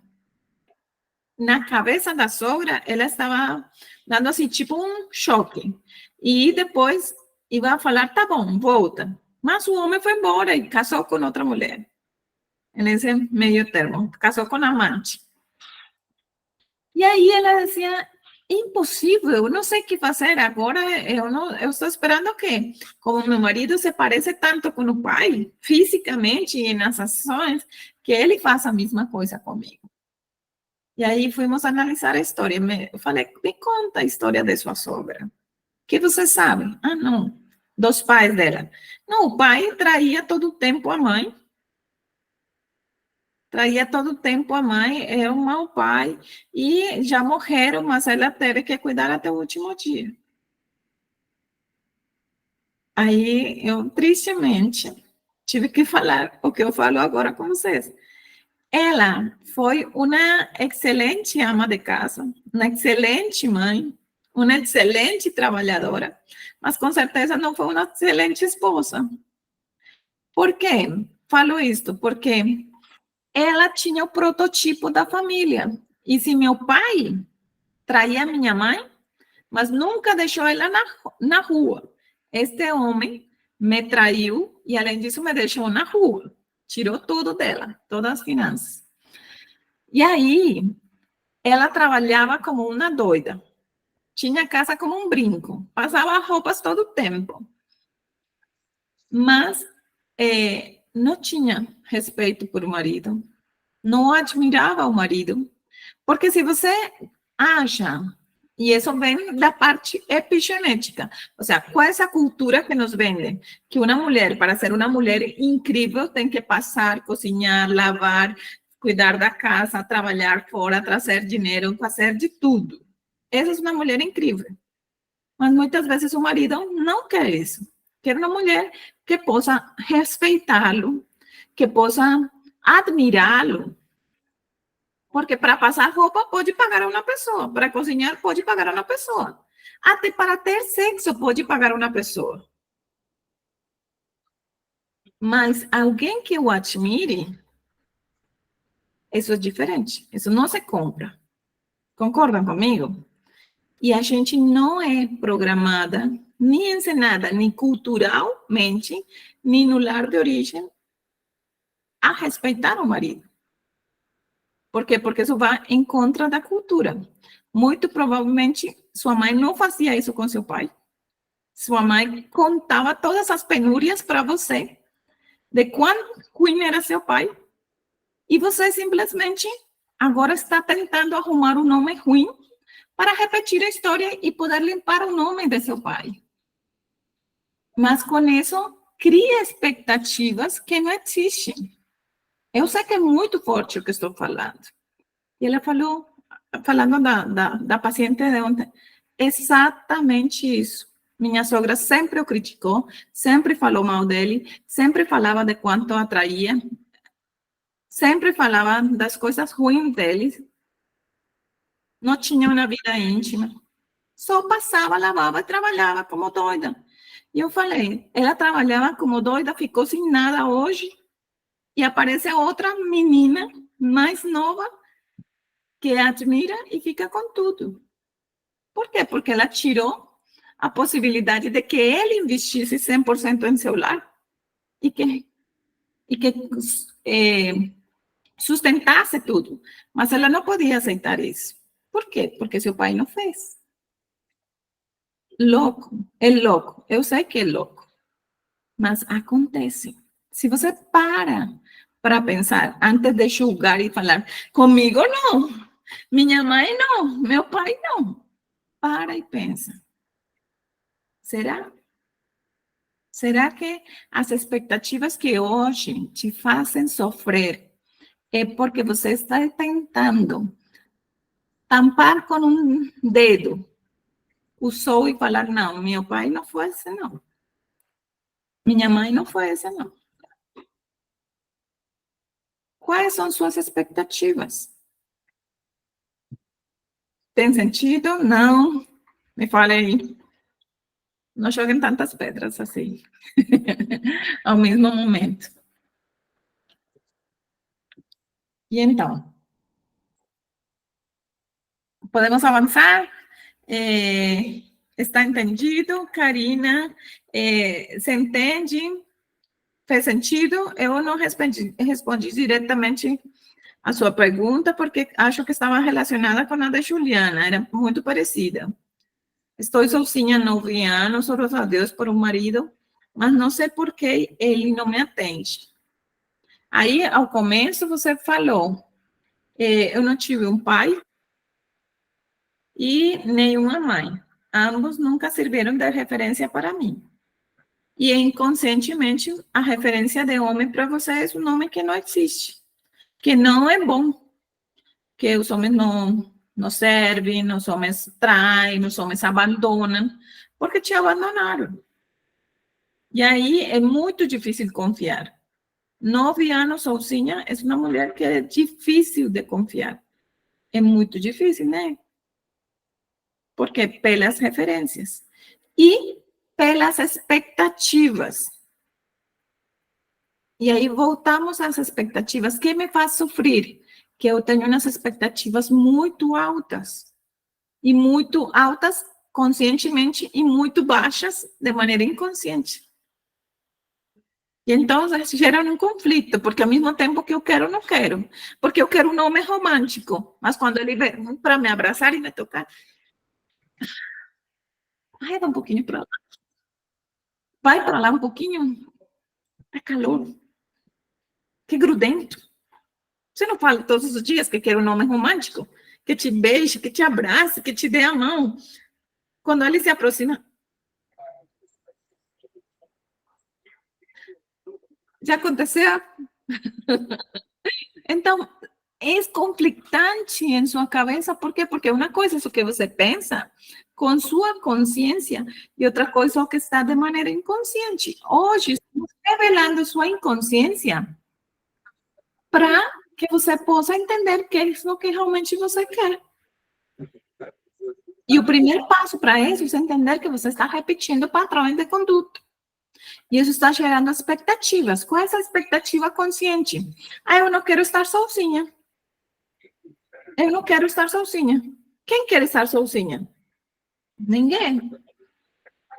na cabeça da sogra, ela estava dando assim, tipo um choque. E depois ia falar, tá bom, volta. Mas o homem foi embora e casou com outra mulher. Nesse meio termo, casou com a amante. E aí ela dizia, impossível, eu não sei o que fazer agora, eu estou esperando que, como meu marido se parece tanto com o pai, fisicamente e nas ações, que ele faça a mesma coisa comigo. E aí fomos analisar a história. Eu falei, me conta a história de sua sogra. O que você sabe? Ah, não, dos pais dela. Não, o pai traía todo o tempo a mãe. Traía todo o tempo a mãe, é um mau pai, e já morreram, mas ela teve que cuidar até o último dia. Aí eu, tristemente, tive que falar o que eu falo agora com vocês. Ela foi uma excelente ama de casa, uma excelente mãe, uma excelente trabalhadora, mas com certeza não foi uma excelente esposa. Por quê? Falo isto porque ela tinha o prototipo da família. E se meu pai traía minha mãe, mas nunca deixou ela na rua. Este homem me traiu e, além disso, me deixou na rua. Tirou tudo dela, todas as finanças. E aí, ela trabalhava como uma doida. Tinha casa como um brinco. Passava roupas todo o tempo. Mas não tinha respeito por o marido. Não admirava o marido. Porque se você acha, e isso vem da parte epigenética, ou seja, qual é essa cultura que nos vende? Que uma mulher, para ser uma mulher incrível, tem que passar, cozinhar, lavar, cuidar da casa, trabalhar fora, trazer dinheiro, fazer de tudo. Essa é uma mulher incrível. Mas muitas vezes o marido não quer isso. Quer uma mulher que possa respeitá-lo, que possa admirá-lo. Porque para passar roupa pode pagar a uma pessoa, para cozinhar pode pagar a uma pessoa. Até para ter sexo pode pagar a uma pessoa. Mas alguém que o admire, isso é diferente. Isso não se compra. Concordam comigo? E a gente não é programada, nem ensinada, nem culturalmente, nem no lar de origem, a respeitar o marido. Por quê? Porque isso vai em contra da cultura. Muito provavelmente, sua mãe não fazia isso com seu pai. Sua mãe contava todas as penúrias para você, de quão ruim era seu pai. E você simplesmente agora está tentando arrumar um nome ruim para repetir a história e poder limpar o nome de seu pai. Mas com isso, cria expectativas que não existem. Eu sei que é muito forte o que estou falando. E ela falou, falando da paciente de ontem, exatamente isso. Minha sogra sempre o criticou, sempre falou mal dele, sempre falava de quanto atraía, sempre falava das coisas ruins dele. Não tinha uma vida íntima. Só passava, lavava e trabalhava como doida. E eu falei, ela trabalhava como doida, ficou sem nada hoje, e aparece outra menina mais nova que admira e fica com tudo. Por quê? Porque ela tirou a possibilidade de que ele investisse 100% em seu lar e que sustentasse tudo. Mas ela não podia aceitar isso. Por quê? Porque seu pai não fez. Louco, é louco. Eu sei que é louco. Mas acontece. Se você para pensar, antes de julgar e falar, comigo não, minha mãe não, meu pai não. Para e pensa. Será? Será que as expectativas que hoje te fazem sofrer é porque você está tentando tampar com um dedo o sol e falar, não, meu pai não foi esse, não. Minha mãe não foi essa, não. Quais são suas expectativas? Tem sentido? Não. Me fale aí. Não joguem tantas pedras assim, ao mesmo momento. E então, podemos avançar? Está entendido, Karina? Se entende? Fez sentido? Eu não respondi diretamente a sua pergunta, porque acho que estava relacionada com a da Juliana, era muito parecida. Estou sozinha há 9 anos, graças a Deus, por um marido, mas não sei por que ele não me atende. Aí, ao começo, você falou, eu não tive um pai e nenhuma mãe. Ambos nunca serviram de referência para mim. E inconscientemente, a referência de homem para você é um nome que não existe, que não é bom, que os homens não servem, os homens traem, os homens abandonam, porque te abandonaram. E aí é muito difícil confiar. 9 anos sozinha é uma mulher que é difícil de confiar. É muito difícil, né? Porque pelas referências e pelas expectativas. E aí voltamos às expectativas. O que me faz sofrer? Que eu tenho umas expectativas muito altas. E muito altas conscientemente e muito baixas de maneira inconsciente. E então gera um conflito, porque ao mesmo tempo que eu quero, não quero. Porque eu quero um homem romântico, mas quando ele vem para me abraçar e me tocar, ai, dá um pouquinho para lá. Vai para lá um pouquinho. Tá calor. Que grudento. Você não fala todos os dias que quer um homem romântico? Que te beije, que te abrace, que te dê a mão. Quando ele se aproxima... Já aconteceu? Então, é conflitante em sua cabeça. Por quê? Porque uma coisa é o que você pensa com sua consciência e outra coisa é o que está de maneira inconsciente. Hoje, estamos revelando sua inconsciência para que você possa entender que é isso que realmente você quer. E o primeiro passo para isso é entender que você está repetindo padrões de conduta. E isso está gerando expectativas. Qual é essa expectativa consciente? Eu não quero estar sozinha. Eu não quero estar sozinha. Quem quer estar sozinha? Ninguém.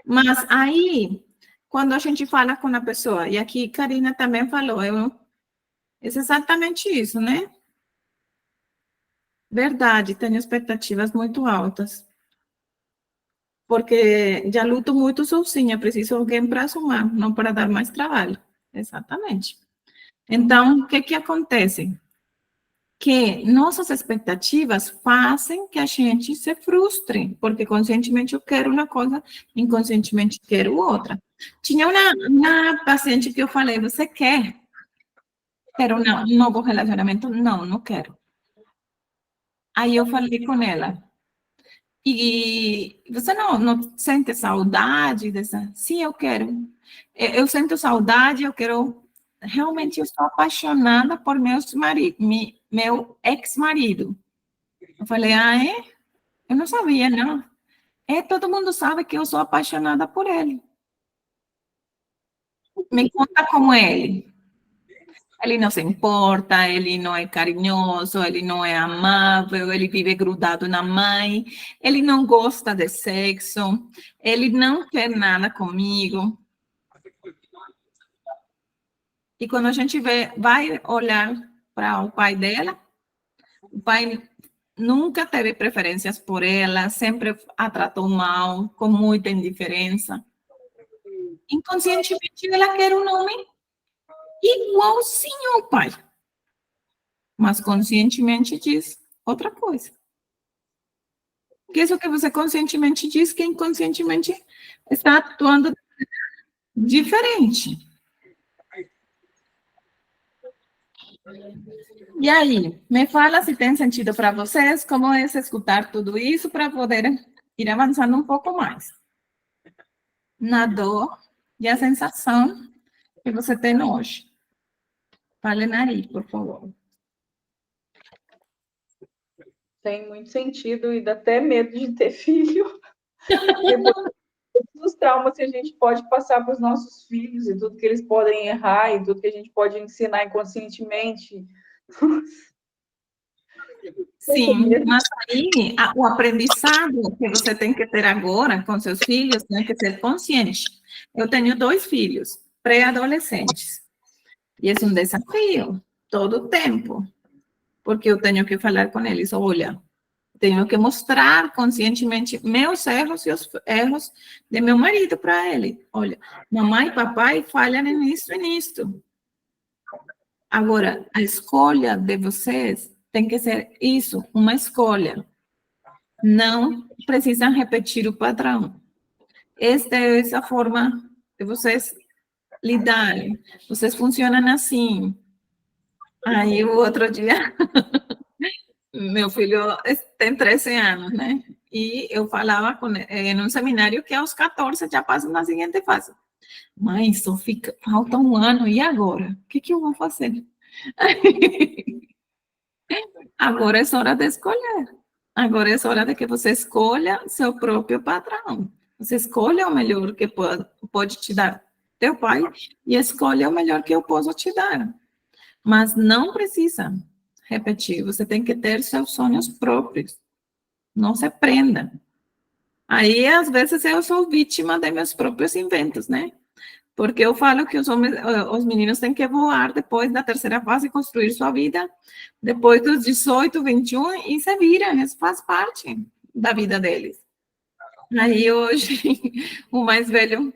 Mas aí, quando a gente fala com a pessoa, e aqui Karina também falou, é exatamente isso, né? Verdade, tenho expectativas muito altas. Porque já luto muito sozinha, preciso de alguém para somar, não para dar mais trabalho. Exatamente. Então, o que acontece? Que nossas expectativas fazem que a gente se frustre, porque conscientemente eu quero uma coisa, inconscientemente quero outra. Tinha uma paciente que eu falei, você quer um novo relacionamento? Não, não quero. Aí eu falei com ela, e você não sente saudade dessa? Sim, eu quero. Eu sinto saudade, eu quero... Realmente, eu estou apaixonada por meu ex-marido. Eu falei, é? Eu não sabia, não. Todo mundo sabe que eu sou apaixonada por ele. Me conta como é ele. Ele não se importa, ele não é carinhoso, ele não é amável, ele vive grudado na mãe, ele não gosta de sexo, ele não quer nada comigo. E quando a gente vai olhar para o pai dela, o pai nunca teve preferências por ela, sempre a tratou mal, com muita indiferença. Inconscientemente, ela quer um homem igualzinho ao pai. Mas conscientemente diz outra coisa. Que isso que você conscientemente diz, que inconscientemente está atuando diferente. E aí, me fala se tem sentido para vocês, como é escutar tudo isso para poder ir avançando um pouco mais. Na dor e a sensação que você tem hoje. Fale aí, por favor. Tem muito sentido e dá até medo de ter filho. Depois dos traumas que a gente pode passar para os nossos filhos e tudo que eles podem errar e tudo que a gente pode ensinar inconscientemente. Sim, mas aí o aprendizado que você tem que ter agora com seus filhos tem que ser consciente. Eu tenho 2 filhos, pré-adolescentes, e é um desafio todo o tempo, porque eu tenho que falar com eles, olha, tenho que mostrar conscientemente meus erros e os erros de meu marido para ele. Olha, mamãe e papai falham nisso e nisto. Agora, a escolha de vocês tem que ser isso, uma escolha. Não precisam repetir o padrão. Esta é essa forma de vocês lidarem. Vocês funcionam assim. Aí, o outro dia, meu filho tem 13 anos, né? E eu falava em um seminário que aos 14 já passa na seguinte fase. Mãe, só falta um ano, e agora? O que eu vou fazer? Agora é hora de escolher. Agora é hora de que você escolha seu próprio padrão. Você escolha o melhor que pode te dar teu pai e escolha o melhor que eu posso te dar. Mas não precisa repetir. Você tem que ter seus sonhos próprios. Não se prenda. Aí, às vezes, eu sou vítima de meus próprios inventos, né? Porque eu falo que os meninos têm que voar depois da terceira fase, construir sua vida, depois dos 18, 21, e se viram, isso faz parte da vida deles. Aí hoje, o mais velho,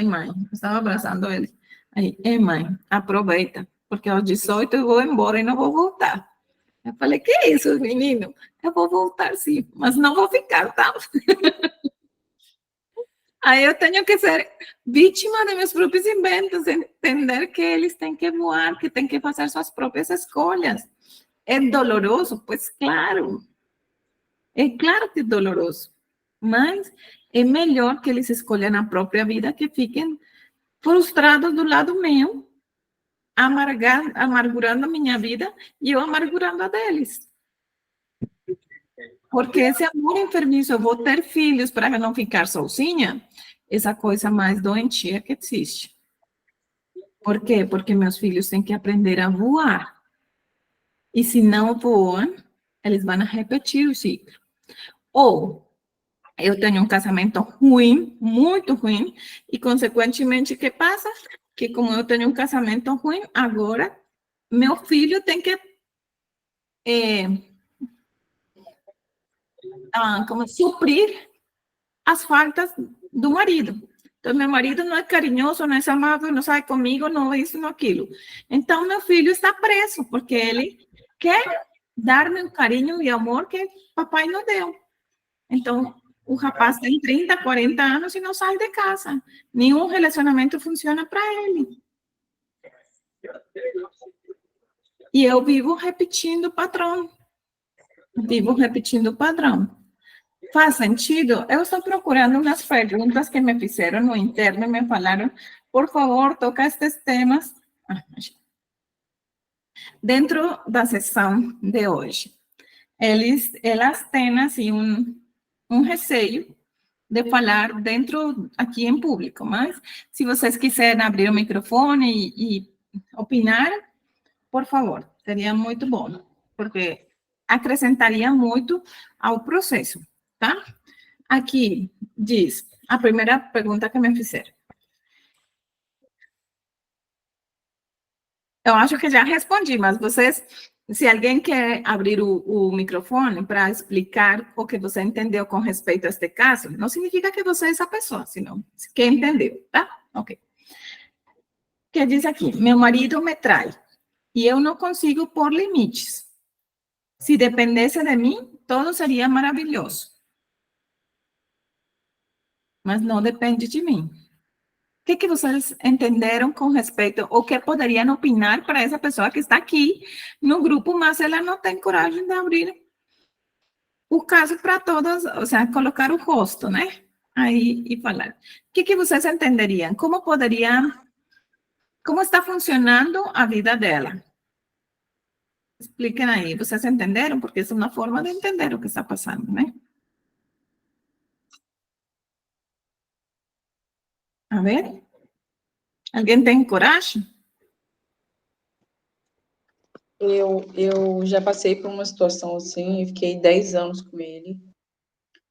mãe, eu estava abraçando ele. Aí, mãe, aproveita, porque aos 18 eu vou embora e não vou voltar. Eu falei, que é isso, menino? Eu vou voltar sim, mas não vou ficar, tá? Aí eu tenho que ser vítima de meus próprios inventos, entender que eles têm que voar, que têm que fazer suas próprias escolhas. É doloroso? Pois claro. É claro que é doloroso. Mas é melhor que eles escolham a própria vida que fiquem frustrados do lado meu, amargurando a minha vida e eu amargurando a deles. Porque esse amor enfermiço, eu vou ter filhos para não ficar sozinha, essa coisa mais doentia que existe. Por quê? Porque meus filhos têm que aprender a voar. E se não voam, eles vão repetir o ciclo. Ou eu tenho um casamento ruim, muito ruim, e consequentemente, o que passa? Que como eu tenho um casamento ruim, agora meu filho tem que como suprir as faltas do marido. Então, meu marido não é carinhoso, não é amável, não sai comigo, não isso, não aquilo. Então, meu filho está preso, porque ele quer dar-me o carinho e amor que papai não deu. Então, o rapaz tem 30, 40 anos e não sai de casa. Nenhum relacionamento funciona para ele. E eu vivo repetindo o padrão. Faz sentido? Eu estou procurando umas perguntas que me fizeram no interno e me falaram, por favor, toca estes temas dentro da sessão de hoje. Elas têm, assim, um receio de falar aqui em público, mas se vocês quiserem abrir o microfone e opinar, por favor, seria muito bom, porque acrescentaria muito ao processo, tá? Aqui diz, a primeira pergunta que me fizeram. Eu acho que já respondi, mas vocês, se alguém quer abrir o microfone para explicar o que você entendeu com respeito a este caso, não significa que você é essa pessoa, senão que entendeu, tá? Ok. Que diz aqui, meu marido me trai e eu não consigo pôr limites. Se dependesse de mim, todo seria maravilhoso. Mas não depende de mim. O que vocês entenderam com respeito, ou que poderiam opinar para essa pessoa que está aqui no grupo, mas ela não tem coragem de abrir o caso para todos, ou seja, colocar o rosto, né? Aí e falar. O que vocês entenderiam? Como está funcionando a vida dela? Expliquem aí, vocês entenderam? Porque essa é uma forma de entender o que está passando, né? A ver? Alguém tem coragem? Eu já passei por uma situação assim, e fiquei 10 anos com ele.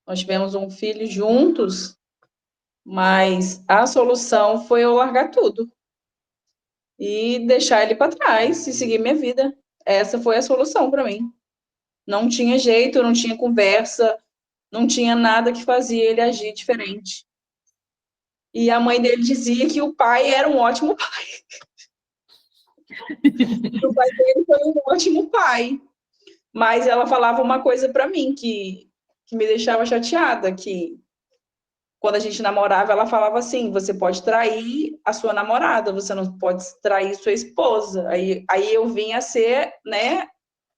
Nós tivemos um filho juntos, mas a solução foi eu largar tudo e deixar ele para trás e seguir minha vida. Essa foi a solução para mim. Não tinha jeito, não tinha conversa, não tinha nada que fazia ele agir diferente. E a mãe dele dizia que o pai era um ótimo pai. O pai dele foi um ótimo pai. Mas ela falava uma coisa para mim que me deixava chateada, que quando a gente namorava, ela falava assim: você pode trair a sua namorada, você não pode trair sua esposa. Aí eu vim a ser, né,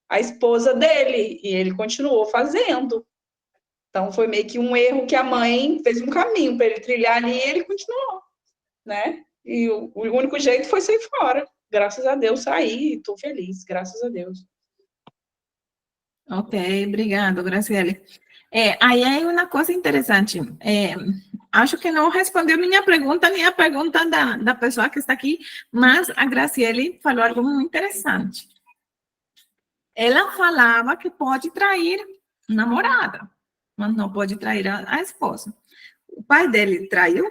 a esposa dele, e ele continuou fazendo. Então foi meio que um erro que a mãe fez um caminho para ele trilhar ali, e ele continuou, né? E o único jeito foi sair fora. Graças a Deus saí, estou feliz, graças a Deus. Ok, obrigado, Graciele. Aí é uma coisa interessante. Acho que não respondeu minha pergunta, nem a pergunta da pessoa que está aqui, mas a Graciele falou algo muito interessante. Ela falava que pode trair a namorada, mas não pode trair a esposa. O pai dele traiu?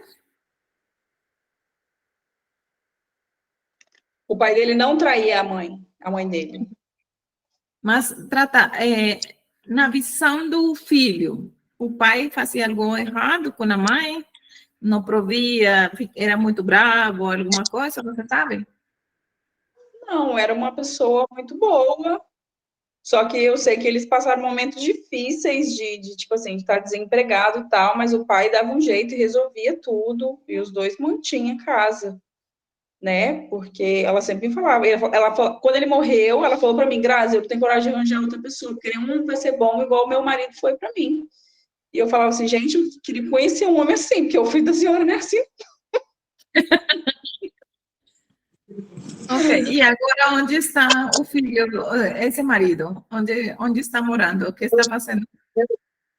O pai dele não traía a mãe dele. Mas na visão do filho, o pai fazia algo errado com a mãe? Não provia, era muito bravo, alguma coisa, você sabe? Não, era uma pessoa muito boa. Só que eu sei que eles passaram momentos difíceis de tipo assim, de estar desempregado e tal, mas o pai dava um jeito e resolvia tudo, e os dois mantinham a casa, né? Porque ela sempre me falava, quando ele morreu, ela falou para mim: Grazi, eu não tenho coragem de arranjar outra pessoa, porque nenhum vai ser bom igual o meu marido foi para mim. E eu falava assim: gente, eu queria conhecer um homem assim, porque o filho da senhora não é assim. Ok, e agora onde está o filho, esse marido? Onde está morando? O que está fazendo?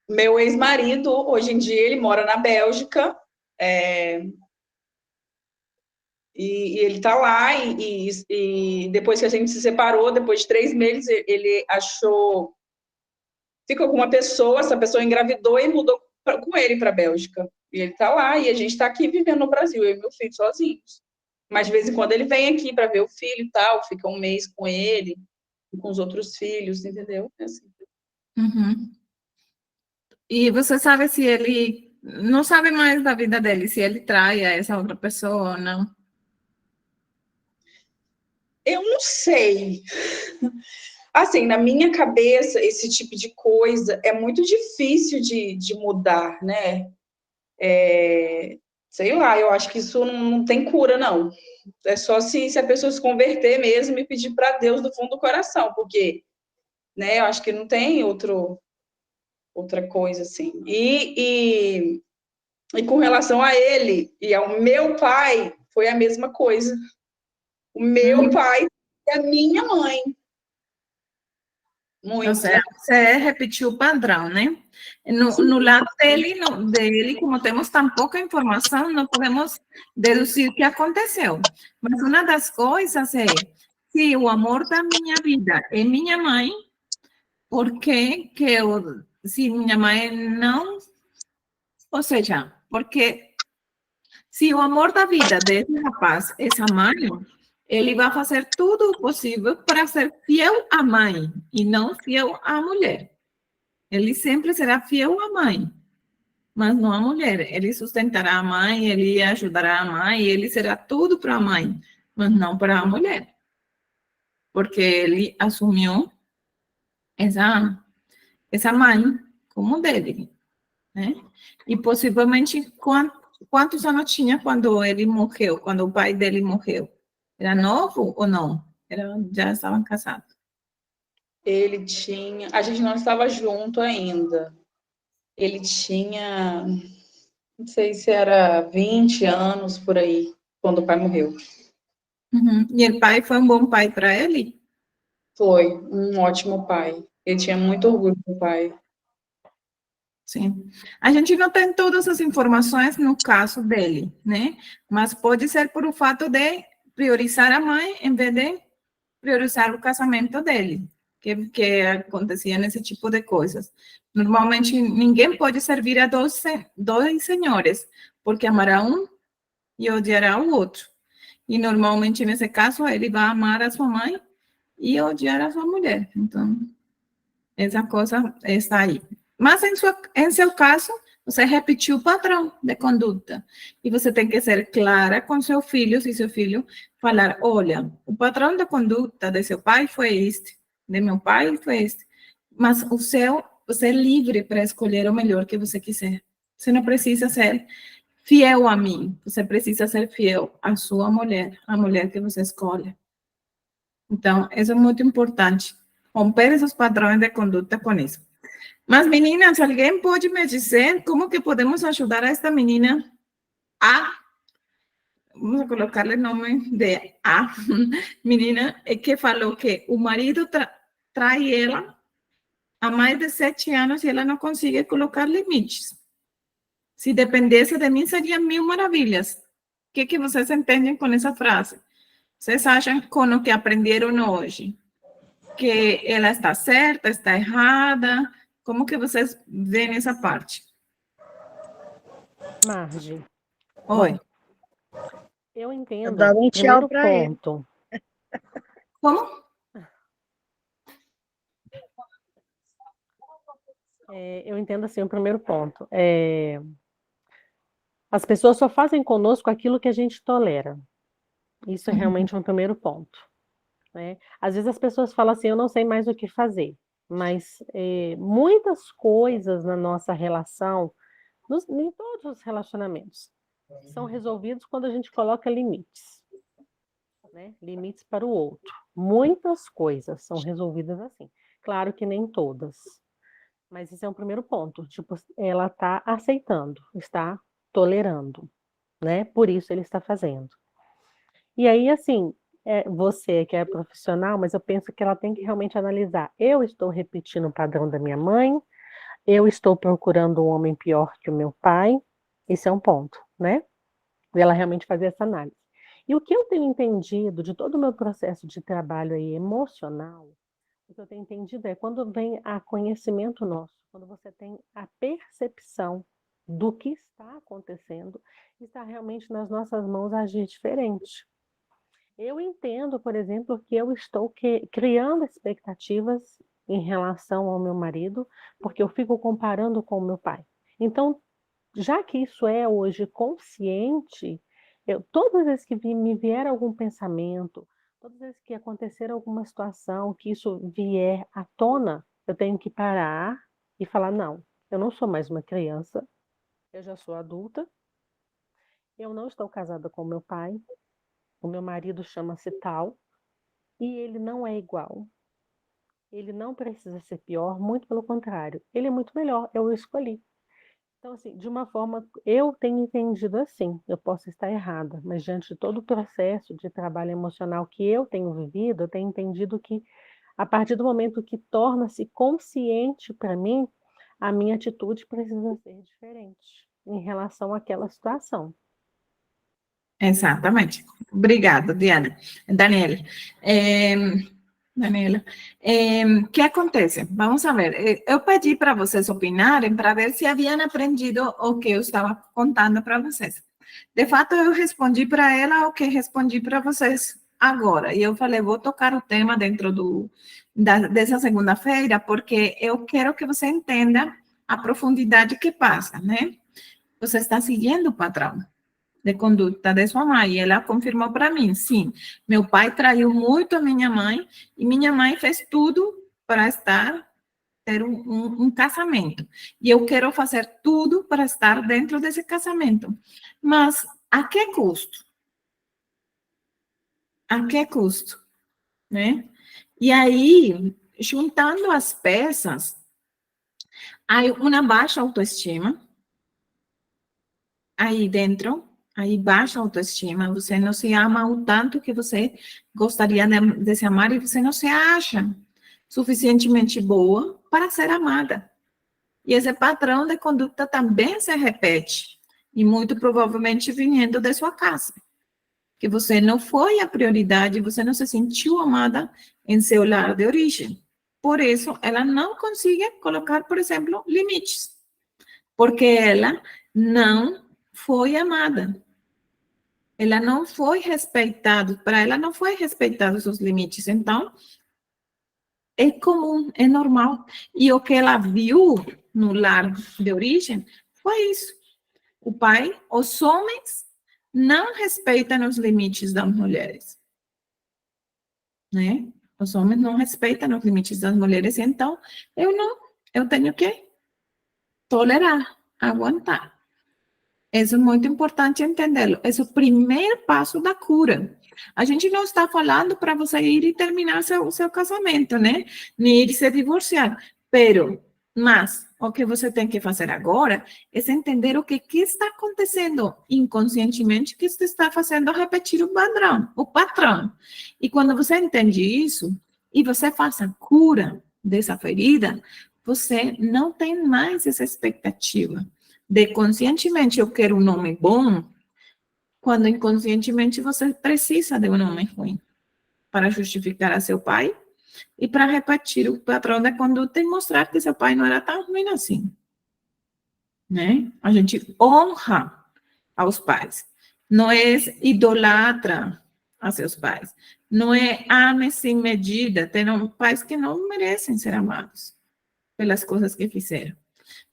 Meu ex-marido, hoje em dia, ele mora na Bélgica, e ele tá lá, e depois que a gente se separou, depois de 3 meses, ele achou, ficou com uma pessoa, essa pessoa engravidou e mudou com ele para a Bélgica. E ele tá lá, e a gente tá aqui vivendo no Brasil, eu e meu filho sozinhos. Mas de vez em quando ele vem aqui para ver o filho e tal, fica um mês com ele, com os outros filhos, entendeu? É assim. Uhum. E você sabe se ele, não sabe mais da vida dele, se ele trai a essa outra pessoa ou não? Eu não sei. Assim, na minha cabeça, esse tipo de coisa é muito difícil de mudar, né? Sei lá, eu acho que isso não tem cura, não. É só se a pessoa se converter mesmo e pedir para Deus do fundo do coração, porque, né, eu acho que não tem outra coisa assim. E com relação a ele e ao meu pai, foi a mesma coisa. O meu pai e a minha mãe. Muito. Ou seja, você repetiu o padrão, né? No lado dele, como temos tão pouca informação, não podemos deduzir o que aconteceu. Mas uma das coisas é, se o amor da minha vida é minha mãe, por que se minha mãe não... Ou seja, porque se o amor da vida desse rapaz é a mãe, ele vai fazer tudo o possível para ser fiel à mãe e não fiel à mulher. Ele sempre será fiel à mãe, mas não à mulher. Ele sustentará a mãe, ele ajudará a mãe, ele será tudo para a mãe, mas não para a mulher. Porque ele assumiu essa mãe como dele, né? E possivelmente, quantos anos tinha quando ele morreu, quando o pai dele morreu? Era novo ou não? Já estavam casados. Ele tinha. A gente não estava junto ainda. Ele tinha. Não sei se era 20 anos por aí, quando o pai morreu. Uhum. E o pai foi um bom pai para ele? Foi um ótimo pai. Ele tinha muito orgulho do pai. Sim. A gente não tem todas as informações no caso dele, né? Mas pode ser por o fato de priorizar a mãe em vez de priorizar o casamento dele, que acontecia nesse tipo de coisas. Normalmente, ninguém pode servir a dois senhores, porque amará um e odiará o outro. E, normalmente, nesse caso, ele vai amar a sua mãe e odiar a sua mulher. Então, essa coisa está aí. Mas, em seu caso, você repetiu o padrão de conduta. E você tem que ser clara com seu filho, se seu filho falar, olha, o padrão de conduta de seu pai foi este, de meu pai foi este. Mas o seu, você é livre para escolher o melhor que você quiser. Você não precisa ser fiel a mim. Você precisa ser fiel à sua mulher, a mulher que você escolhe. Então, isso é muito importante. Romper esses padrões de conduta com isso. Mas, meninas, alguém pode me dizer como que podemos ajudar a esta menina a, vamos colocar-lhe o nome de A, menina que falou que o marido trai ela há mais de 7 anos e ela não consegue colocar limites. Se dependesse de mim, seria 1000 maravilhas. O que vocês entendem com essa frase? Vocês acham com o que aprenderam hoje? Que ela está certa, está errada? Como que vocês veem essa parte? Marge, Oi. eu entendo. Dá um tchau Primeiro para ele. ponto. Como? Eu entendo assim, o primeiro ponto. As pessoas só fazem conosco aquilo que a gente tolera. Isso é realmente um primeiro ponto, né? Às vezes as pessoas falam assim, eu não sei mais o que fazer. Mas muitas coisas na nossa relação, em todos os relacionamentos, são resolvidos quando a gente coloca limites, né? Limites para o outro. Muitas coisas são resolvidas assim. Claro que nem todas. Mas esse é um primeiro ponto. Tipo, ela está aceitando, está tolerando, né? Por isso ele está fazendo. E aí, assim, você que é profissional, mas eu penso que ela tem que realmente analisar. Eu estou repetindo o padrão da minha mãe, eu estou procurando um homem pior que o meu pai. Esse é um ponto, né? E ela realmente fazer essa análise. E o que eu tenho entendido de todo o meu processo de trabalho aí emocional, o que eu tenho entendido é quando vem a conhecimento nosso, quando você tem a percepção do que está acontecendo, está realmente nas nossas mãos agir diferente. Eu entendo, por exemplo, que eu estou criando expectativas em relação ao meu marido, porque eu fico comparando com o meu pai. Então, já que isso é hoje consciente, todas as vezes que me vier algum pensamento, todas as vezes que acontecer alguma situação, que isso vier à tona, eu tenho que parar e falar, não, eu não sou mais uma criança, eu já sou adulta, eu não estou casada com meu pai, o meu marido chama-se tal, e ele não é igual. Ele não precisa ser pior, muito pelo contrário, ele é muito melhor, eu o escolhi. Então, assim, de uma forma, eu tenho entendido assim, eu posso estar errada, mas diante de todo o processo de trabalho emocional que eu tenho vivido, eu tenho entendido que, a partir do momento que torna-se consciente para mim, a minha atitude precisa ser diferente em relação àquela situação. Exatamente. Obrigada, Daniela. Daniela, o que acontece? Vamos a ver. Eu pedi para vocês opinarem para ver se haviam aprendido o que eu estava contando para vocês. De fato, eu respondi para ela o que respondi para vocês agora. E eu falei, vou tocar o tema dentro dessa segunda-feira, porque eu quero que você entenda a profundidade que passa, né? Você está seguindo o padrão de conduta de sua mãe. E ela confirmou para mim, sim, meu pai traiu muito a minha mãe e minha mãe fez tudo para ter um casamento. E eu quero fazer tudo para estar dentro desse casamento. Mas a que custo? A que custo? Né? E aí, juntando as peças, há uma baixa autoestima aí dentro. Aí baixa a autoestima, você não se ama o tanto que você gostaria de se amar e você não se acha suficientemente boa para ser amada. E esse padrão de conduta também se repete, e muito provavelmente vindo da sua casa. Que você não foi a prioridade, você não se sentiu amada em seu lar de origem. Por isso, ela não consegue colocar, por exemplo, limites. Porque ela não foi amada. Ela não foi respeitada. Para ela não foi respeitado os limites. Então, é comum, é normal. E o que ela viu no lar de origem foi isso. O pai, os homens não respeitam os limites das mulheres. Né? Os homens não respeitam os limites das mulheres, então eu tenho que tolerar, aguentar. Isso é muito importante entendê-lo. Esse é o primeiro passo da cura. A gente não está falando para você ir e terminar seu casamento, né? Nem ir se divorciar. Mas o que você tem que fazer agora é entender o que está acontecendo inconscientemente que te está fazendo repetir o patrão. E quando você entende isso e você faz a cura dessa ferida, você não tem mais essa expectativa de conscientemente eu quero um homem bom, quando inconscientemente você precisa de um homem ruim para justificar a seu pai e para repetir o padrão da conduta e mostrar que seu pai não era tão ruim assim. Né? A gente honra aos pais. Não é idolatra a seus pais. Não é ame sem medida. Tem pais que não merecem ser amados pelas coisas que fizeram.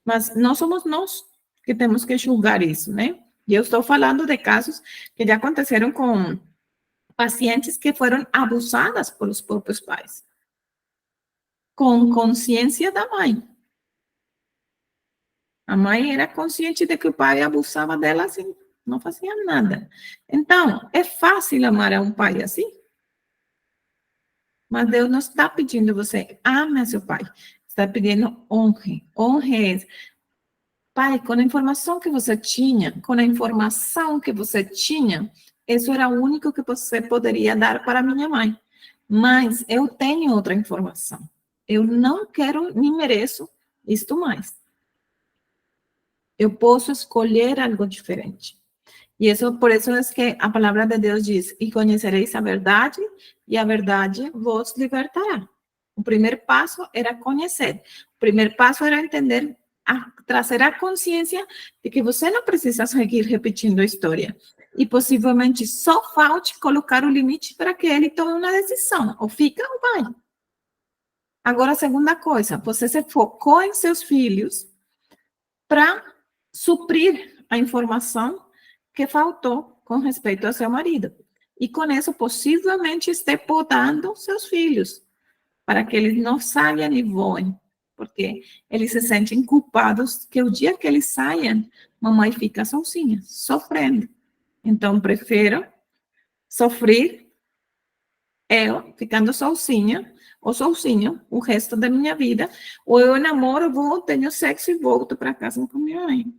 Mas não somos nós que temos que julgar isso, né? E eu estou falando de casos que já aconteceram com pacientes que foram abusadas pelos próprios pais, com consciência da mãe. A mãe era consciente de que o pai abusava dela assim, não fazia nada. Então, é fácil amar a um pai assim? Mas Deus não está pedindo você ame a seu pai. Está pedindo honre. Honre. Pai, com a informação que você tinha, isso era o único que você poderia dar para minha mãe. Mas eu tenho outra informação. Eu não quero nem mereço isto mais. Eu posso escolher algo diferente. E isso, por isso é que a palavra de Deus diz, e conhecereis a verdade, e a verdade vos libertará. O primeiro passo era conhecer. O primeiro passo era entender, trazer a consciência de que você não precisa seguir repetindo a história. E possivelmente só falte colocar o limite para que ele tome uma decisão. Ou fica ou vai. Agora, a segunda coisa, você se focou em seus filhos para suprir a informação que faltou com respeito ao seu marido. E com isso, possivelmente, esteja podando seus filhos, para que eles não saiam e voem, porque eles se sentem culpados que o dia que eles saiam, mamãe fica sozinha, sofrendo. Então, prefiro sofrer eu, ficando sozinha, ou sozinho, o resto da minha vida, ou eu namoro, vou, tenho sexo e volto para casa com minha mãe,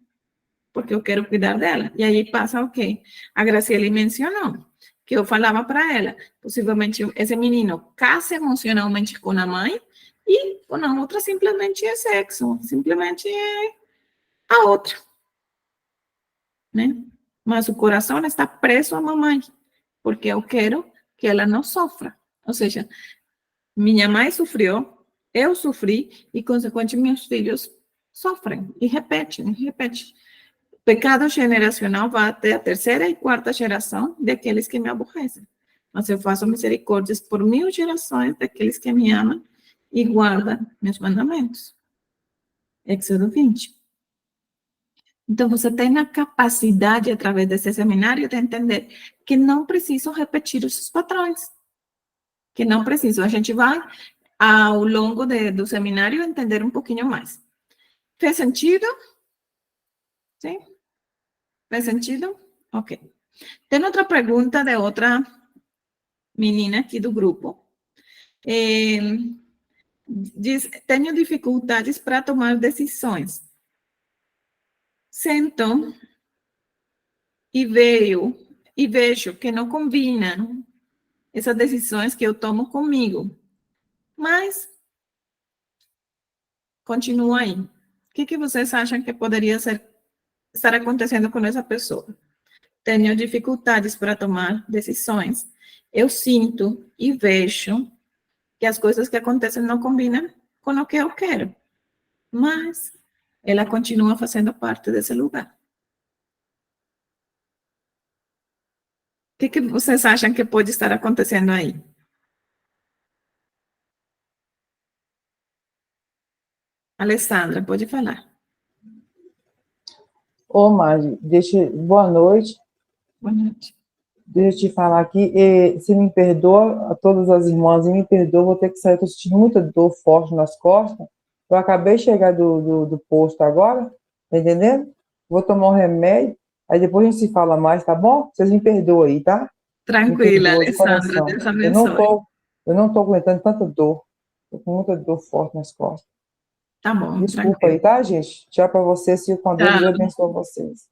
porque eu quero cuidar dela. E aí passa o quê? A Graciela mencionou, que eu falava para ela, possivelmente esse menino casa emocionalmente com a mãe e com a outra simplesmente é sexo, simplesmente é a outra, né? Mas o coração está preso à mamãe, porque eu quero que ela não sofra. Ou seja, minha mãe sofreu, eu sofri e, consequentemente, meus filhos sofrem e repetem. Pecado generacional vai até a terceira e quarta geração daqueles que me aborrecem. Mas eu faço misericórdias por 1000 gerações daqueles que me amam e guardam meus mandamentos. Êxodo 20. Então, você tem a capacidade, através desse seminário, de entender que não preciso repetir os padrões. Que não preciso. A gente vai, ao longo do seminário, entender um pouquinho mais. Fez sentido? Sim? Faz sentido? Ok. Tem outra pergunta de outra menina aqui do grupo. Diz, tenho dificuldades para tomar decisões. Sento e vejo que não combinam essas decisões que eu tomo comigo. Mas, continua aí. que vocês acham que poderia estar acontecendo com essa pessoa? Tenho dificuldades para tomar decisões. Eu sinto e vejo que as coisas que acontecem não combinam com o que eu quero. Mas ela continua fazendo parte desse lugar. O que vocês acham que pode estar acontecendo aí? Alessandra, pode falar. Ô, Mari, boa noite. Boa noite. Deixa eu te falar aqui, se me perdoa, a todas as irmãs, me perdoa, vou ter que sair, estou sentindo muita dor forte nas costas. Eu acabei de chegar do posto agora, tá entendendo? Vou tomar um remédio, aí depois a gente se fala mais, tá bom? Vocês me perdoam aí, tá? Tranquila, Me perdoa de Alessandra, coração. Deus abençoe. Eu não tô aguentando tanta dor. Tô com muita dor forte nas costas. Tá bom, Desculpa tranquilo. aí, tá, gente? Tchau para vocês, fico com Deus, Tchau. Deus abençoe vocês.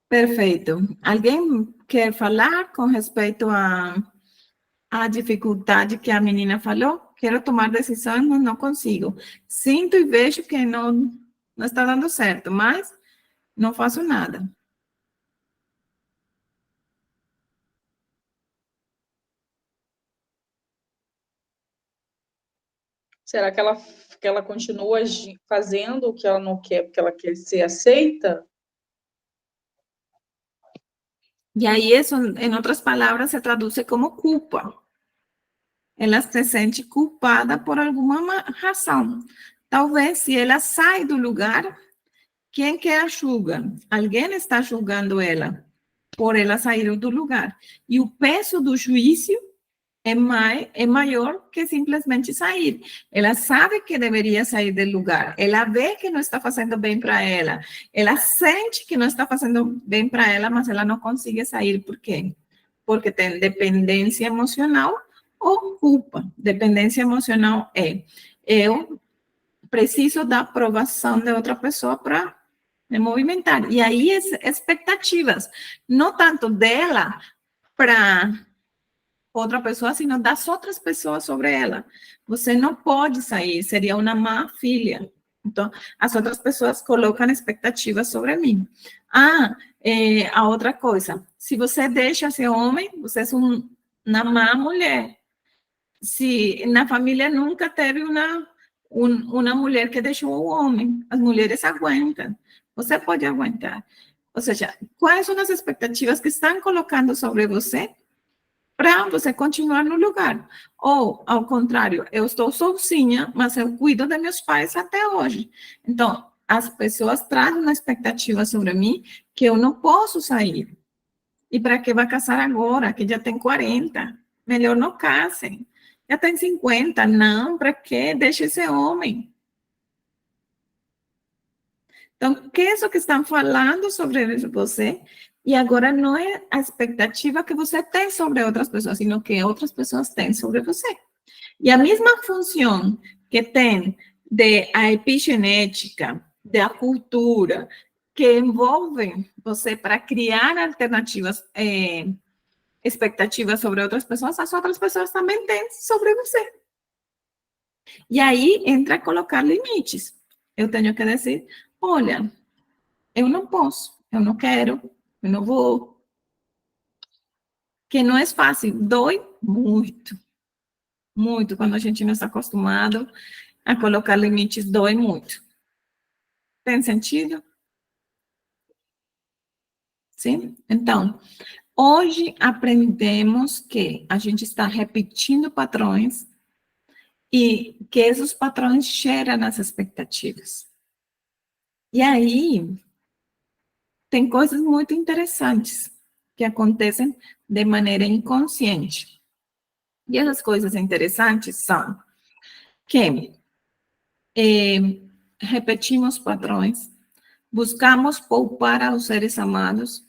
Perfeito. Alguém quer falar com respeito à dificuldade que a menina falou? Quero tomar decisões, mas não consigo. Sinto e vejo que não está dando certo, mas não faço nada. Será que ela continua fazendo o que ela não quer, porque ela quer ser aceita? E aí isso, em outras palavras, se traduz como culpa. Ela se sente culpada por alguma razão. Talvez se ela sai do lugar, quem que a julga? Alguém está julgando ela por ela sair do lugar. E o peso do juízo é maior que simplesmente sair. Ela sabe que deveria sair do lugar. Ela vê que não está fazendo bem para ela. Ela sente que não está fazendo bem para ela, mas ela não consegue sair. Por quê? Porque tem dependência emocional ou culpa. Dependência emocional é eu preciso da aprovação de outra pessoa para me movimentar. E aí, expectativas, não tanto dela para outra pessoa, sino das outras pessoas sobre ela. Você não pode sair, seria uma má filha. Então, as outras pessoas colocam expectativas sobre mim. A outra coisa, se você deixa ser homem, você é uma má mulher. Se na família nunca teve uma mulher que deixou o homem, as mulheres aguentam, você pode aguentar. Ou seja, quais são as expectativas que estão colocando sobre você para você continuar no lugar? Ou, ao contrário, eu estou sozinha, mas eu cuido de meus pais até hoje. Então, as pessoas trazem uma expectativa sobre mim que eu não posso sair. E para que vai casar agora, que já tem 40? Melhor não casem. Já tem 50, não, para quê? Deixa esse homem. Então, o que é isso que estão falando sobre você? E agora não é a expectativa que você tem sobre outras pessoas, sino que outras pessoas têm sobre você. E a mesma função que tem a epigenética, da cultura, que envolve você para criar alternativas, expectativas sobre outras pessoas, as outras pessoas também têm sobre você. E aí entra colocar limites. Eu tenho que dizer, olha, eu não posso, eu não quero, eu não vou. Que não é fácil, dói muito. Muito, quando a gente não está acostumado a colocar limites, dói muito. Tem sentido? Sim? Então, hoje aprendemos que a gente está repetindo padrões e que esses padrões geram as expectativas. E aí, tem coisas muito interessantes que acontecem de maneira inconsciente. E essas coisas interessantes são que repetimos padrões, buscamos poupar aos seres amados.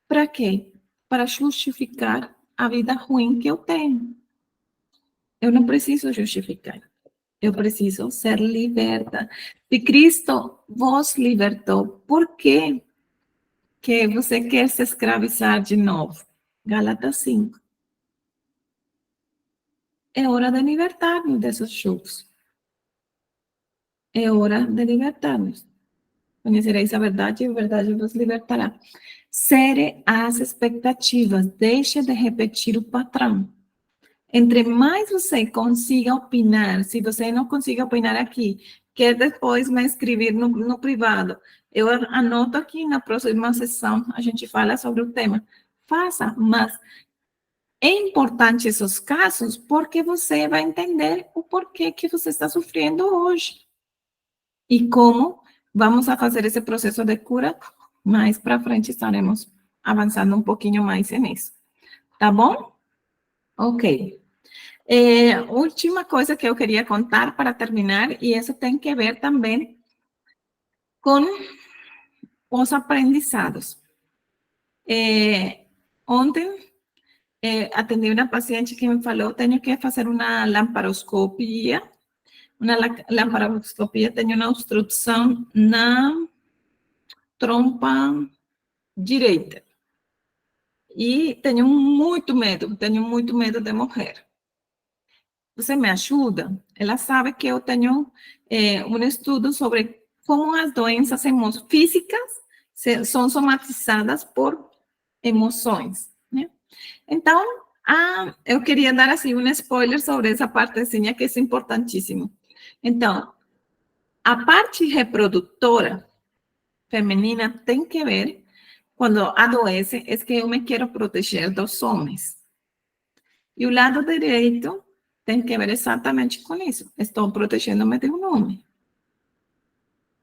Para quê? Para justificar a vida ruim que eu tenho. Eu não preciso justificar. Eu preciso ser liberta. Se Cristo vos libertou, por quê que você quer se escravizar de novo? Gálatas 5. É hora de libertar-nos desses julgos. é hora de libertar-nos. Conhecereis a verdade e a verdade vos libertará. Cere as expectativas, deixe de repetir o padrão. Entre mais você consiga opinar, se você não consiga opinar aqui, quer depois me escrever no privado, eu anoto aqui na próxima sessão, a gente fala sobre o tema. Faça, mas é importante esses casos porque você vai entender o porquê que você está sofrendo hoje. E como vamos a fazer esse processo de cura, mais para frente estaremos avançando um pouquinho mais nisso. Tá bom? Ok. Última coisa que eu queria contar para terminar, e isso tem que ver também com os aprendizados. Ontem, atendi uma paciente que me falou, tenho que fazer uma lamparoscopia. Uma lamparoscopia tem uma obstrução na trompa direita. E tenho muito medo de morrer. Você me ajuda? Ela sabe que eu tenho um estudo sobre como as doenças físicas são somatizadas por emoções, né? Então, eu queria dar assim um spoiler sobre essa partezinha que é importantíssimo. Então, a parte reprodutora feminina tem que ver, quando adoece, é que eu me quero proteger dos homens. E o lado direito tem que ver exatamente com isso. Estou protegendo-me de um homem.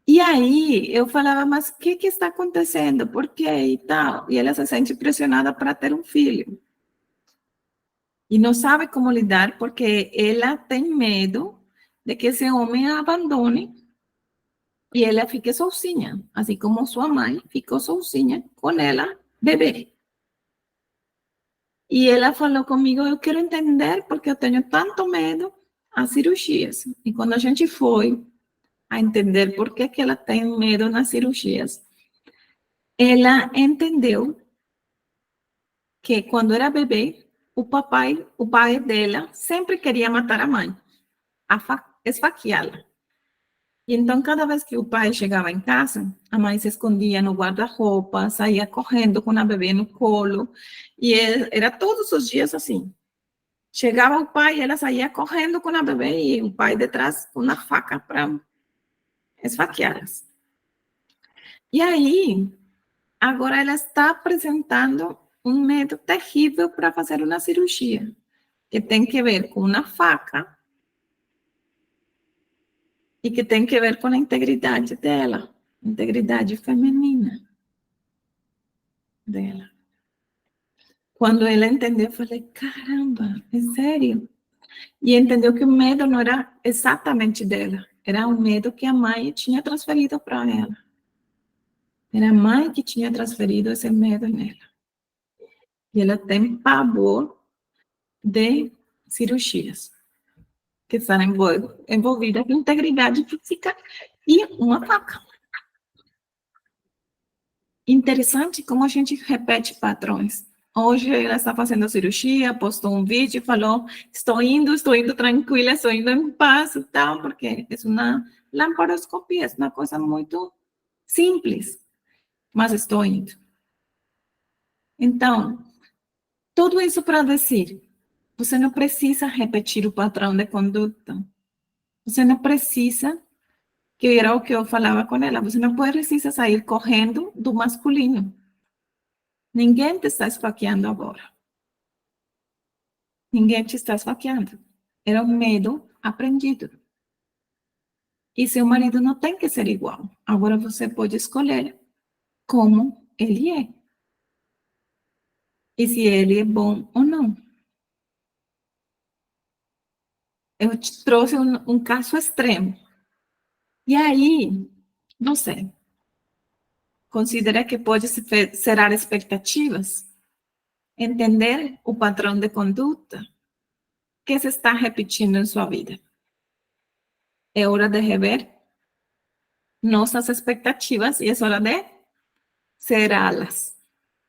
E aí, eu falava, mas o que está acontecendo? Por quê? E tal. E ela se sente pressionada para ter um filho. E não sabe como lidar, porque ela tem medo de que esse homem a abandone e ela fique sozinha, assim como sua mãe ficou sozinha com ela, bebê. E ela falou comigo, eu quero entender porque eu tenho tanto medo às cirurgias. E quando a gente foi a entender por que ela tem medo nas cirurgias, ela entendeu que quando era bebê, o pai dela sempre queria matar a mãe, esfaqueá-la. E então, cada vez que o pai chegava em casa, a mãe se escondia no guarda-roupa, saía correndo com a bebê no colo, e era todos os dias assim. Chegava o pai, ela saía correndo com a bebê e o pai detrás com uma faca para esfaqueá-las. E aí, agora ela está apresentando um medo terrível para fazer uma cirurgia, que tem que ver com uma faca e que tem que ver com a integridade dela, integridade feminina dela. Quando ela entendeu, eu falei, caramba, é sério? E entendeu que o medo não era exatamente dela, era um medo que a mãe tinha transferido para ela. Era a mãe que tinha transferido esse medo nela. E ela tem pavor de cirurgias, que estão envolvidas com integridade física e uma faca. Interessante como a gente repete padrões. Hoje ela está fazendo cirurgia, postou um vídeo e falou, estou indo tranquila, estou indo em paz e tal, porque é uma lamparoscopia, é uma coisa muito simples, mas estou indo. Então, tudo isso para dizer, você não precisa repetir o padrão de conduta. Você não precisa, que era o que eu falava com ela, você não precisa sair correndo do masculino. Ninguém te está esfaqueando agora. Ninguém te está esfaqueando. Era um medo aprendido. E seu marido não tem que ser igual. Agora você pode escolher como ele é. E se ele é bom ou não. Eu te trouxe um caso extremo. E aí, não sei. Considera que pode zerar expectativas, entender o padrão de conduta que se está repetindo em sua vida. É hora de rever nossas expectativas e é hora de zerá-las,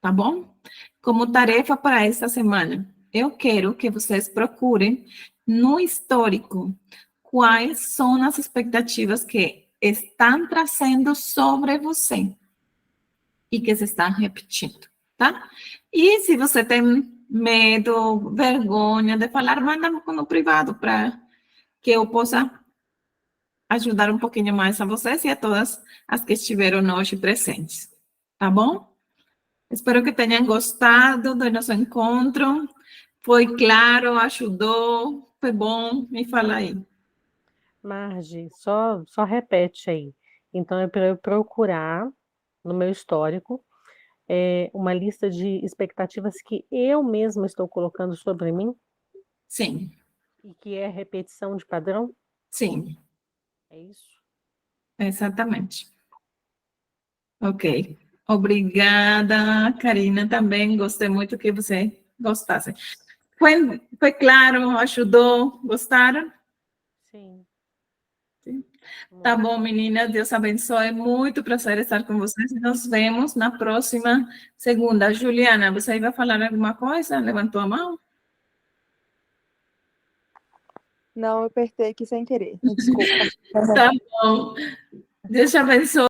tá bom? Como tarefa para esta semana, eu quero que vocês procurem no histórico quais são as expectativas que estão trazendo sobre você e que se estão repetindo, tá? E se você tem medo, vergonha de falar, manda no privado para que eu possa ajudar um pouquinho mais a vocês e a todas as que estiveram hoje presentes, tá bom? Espero que tenham gostado do nosso encontro. Foi claro, ajudou, foi bom? Me fala aí. Marge, só repete aí. Então, é para eu procurar no meu histórico uma lista de expectativas que eu mesma estou colocando sobre mim Sim, e que é repetição de padrão? sim, É isso? exatamente. Ok. Obrigada, Karina, também gostei muito que você gostasse. Foi claro, ajudou, gostaram? Sim. Tá Muito. bom, menina, Deus abençoe. Muito prazer estar com vocês. Nos vemos na próxima segunda. Juliana, você vai falar alguma coisa? Levantou a mão? Não, eu apertei aqui sem querer. Me desculpa. Tá bom. Deus te abençoe.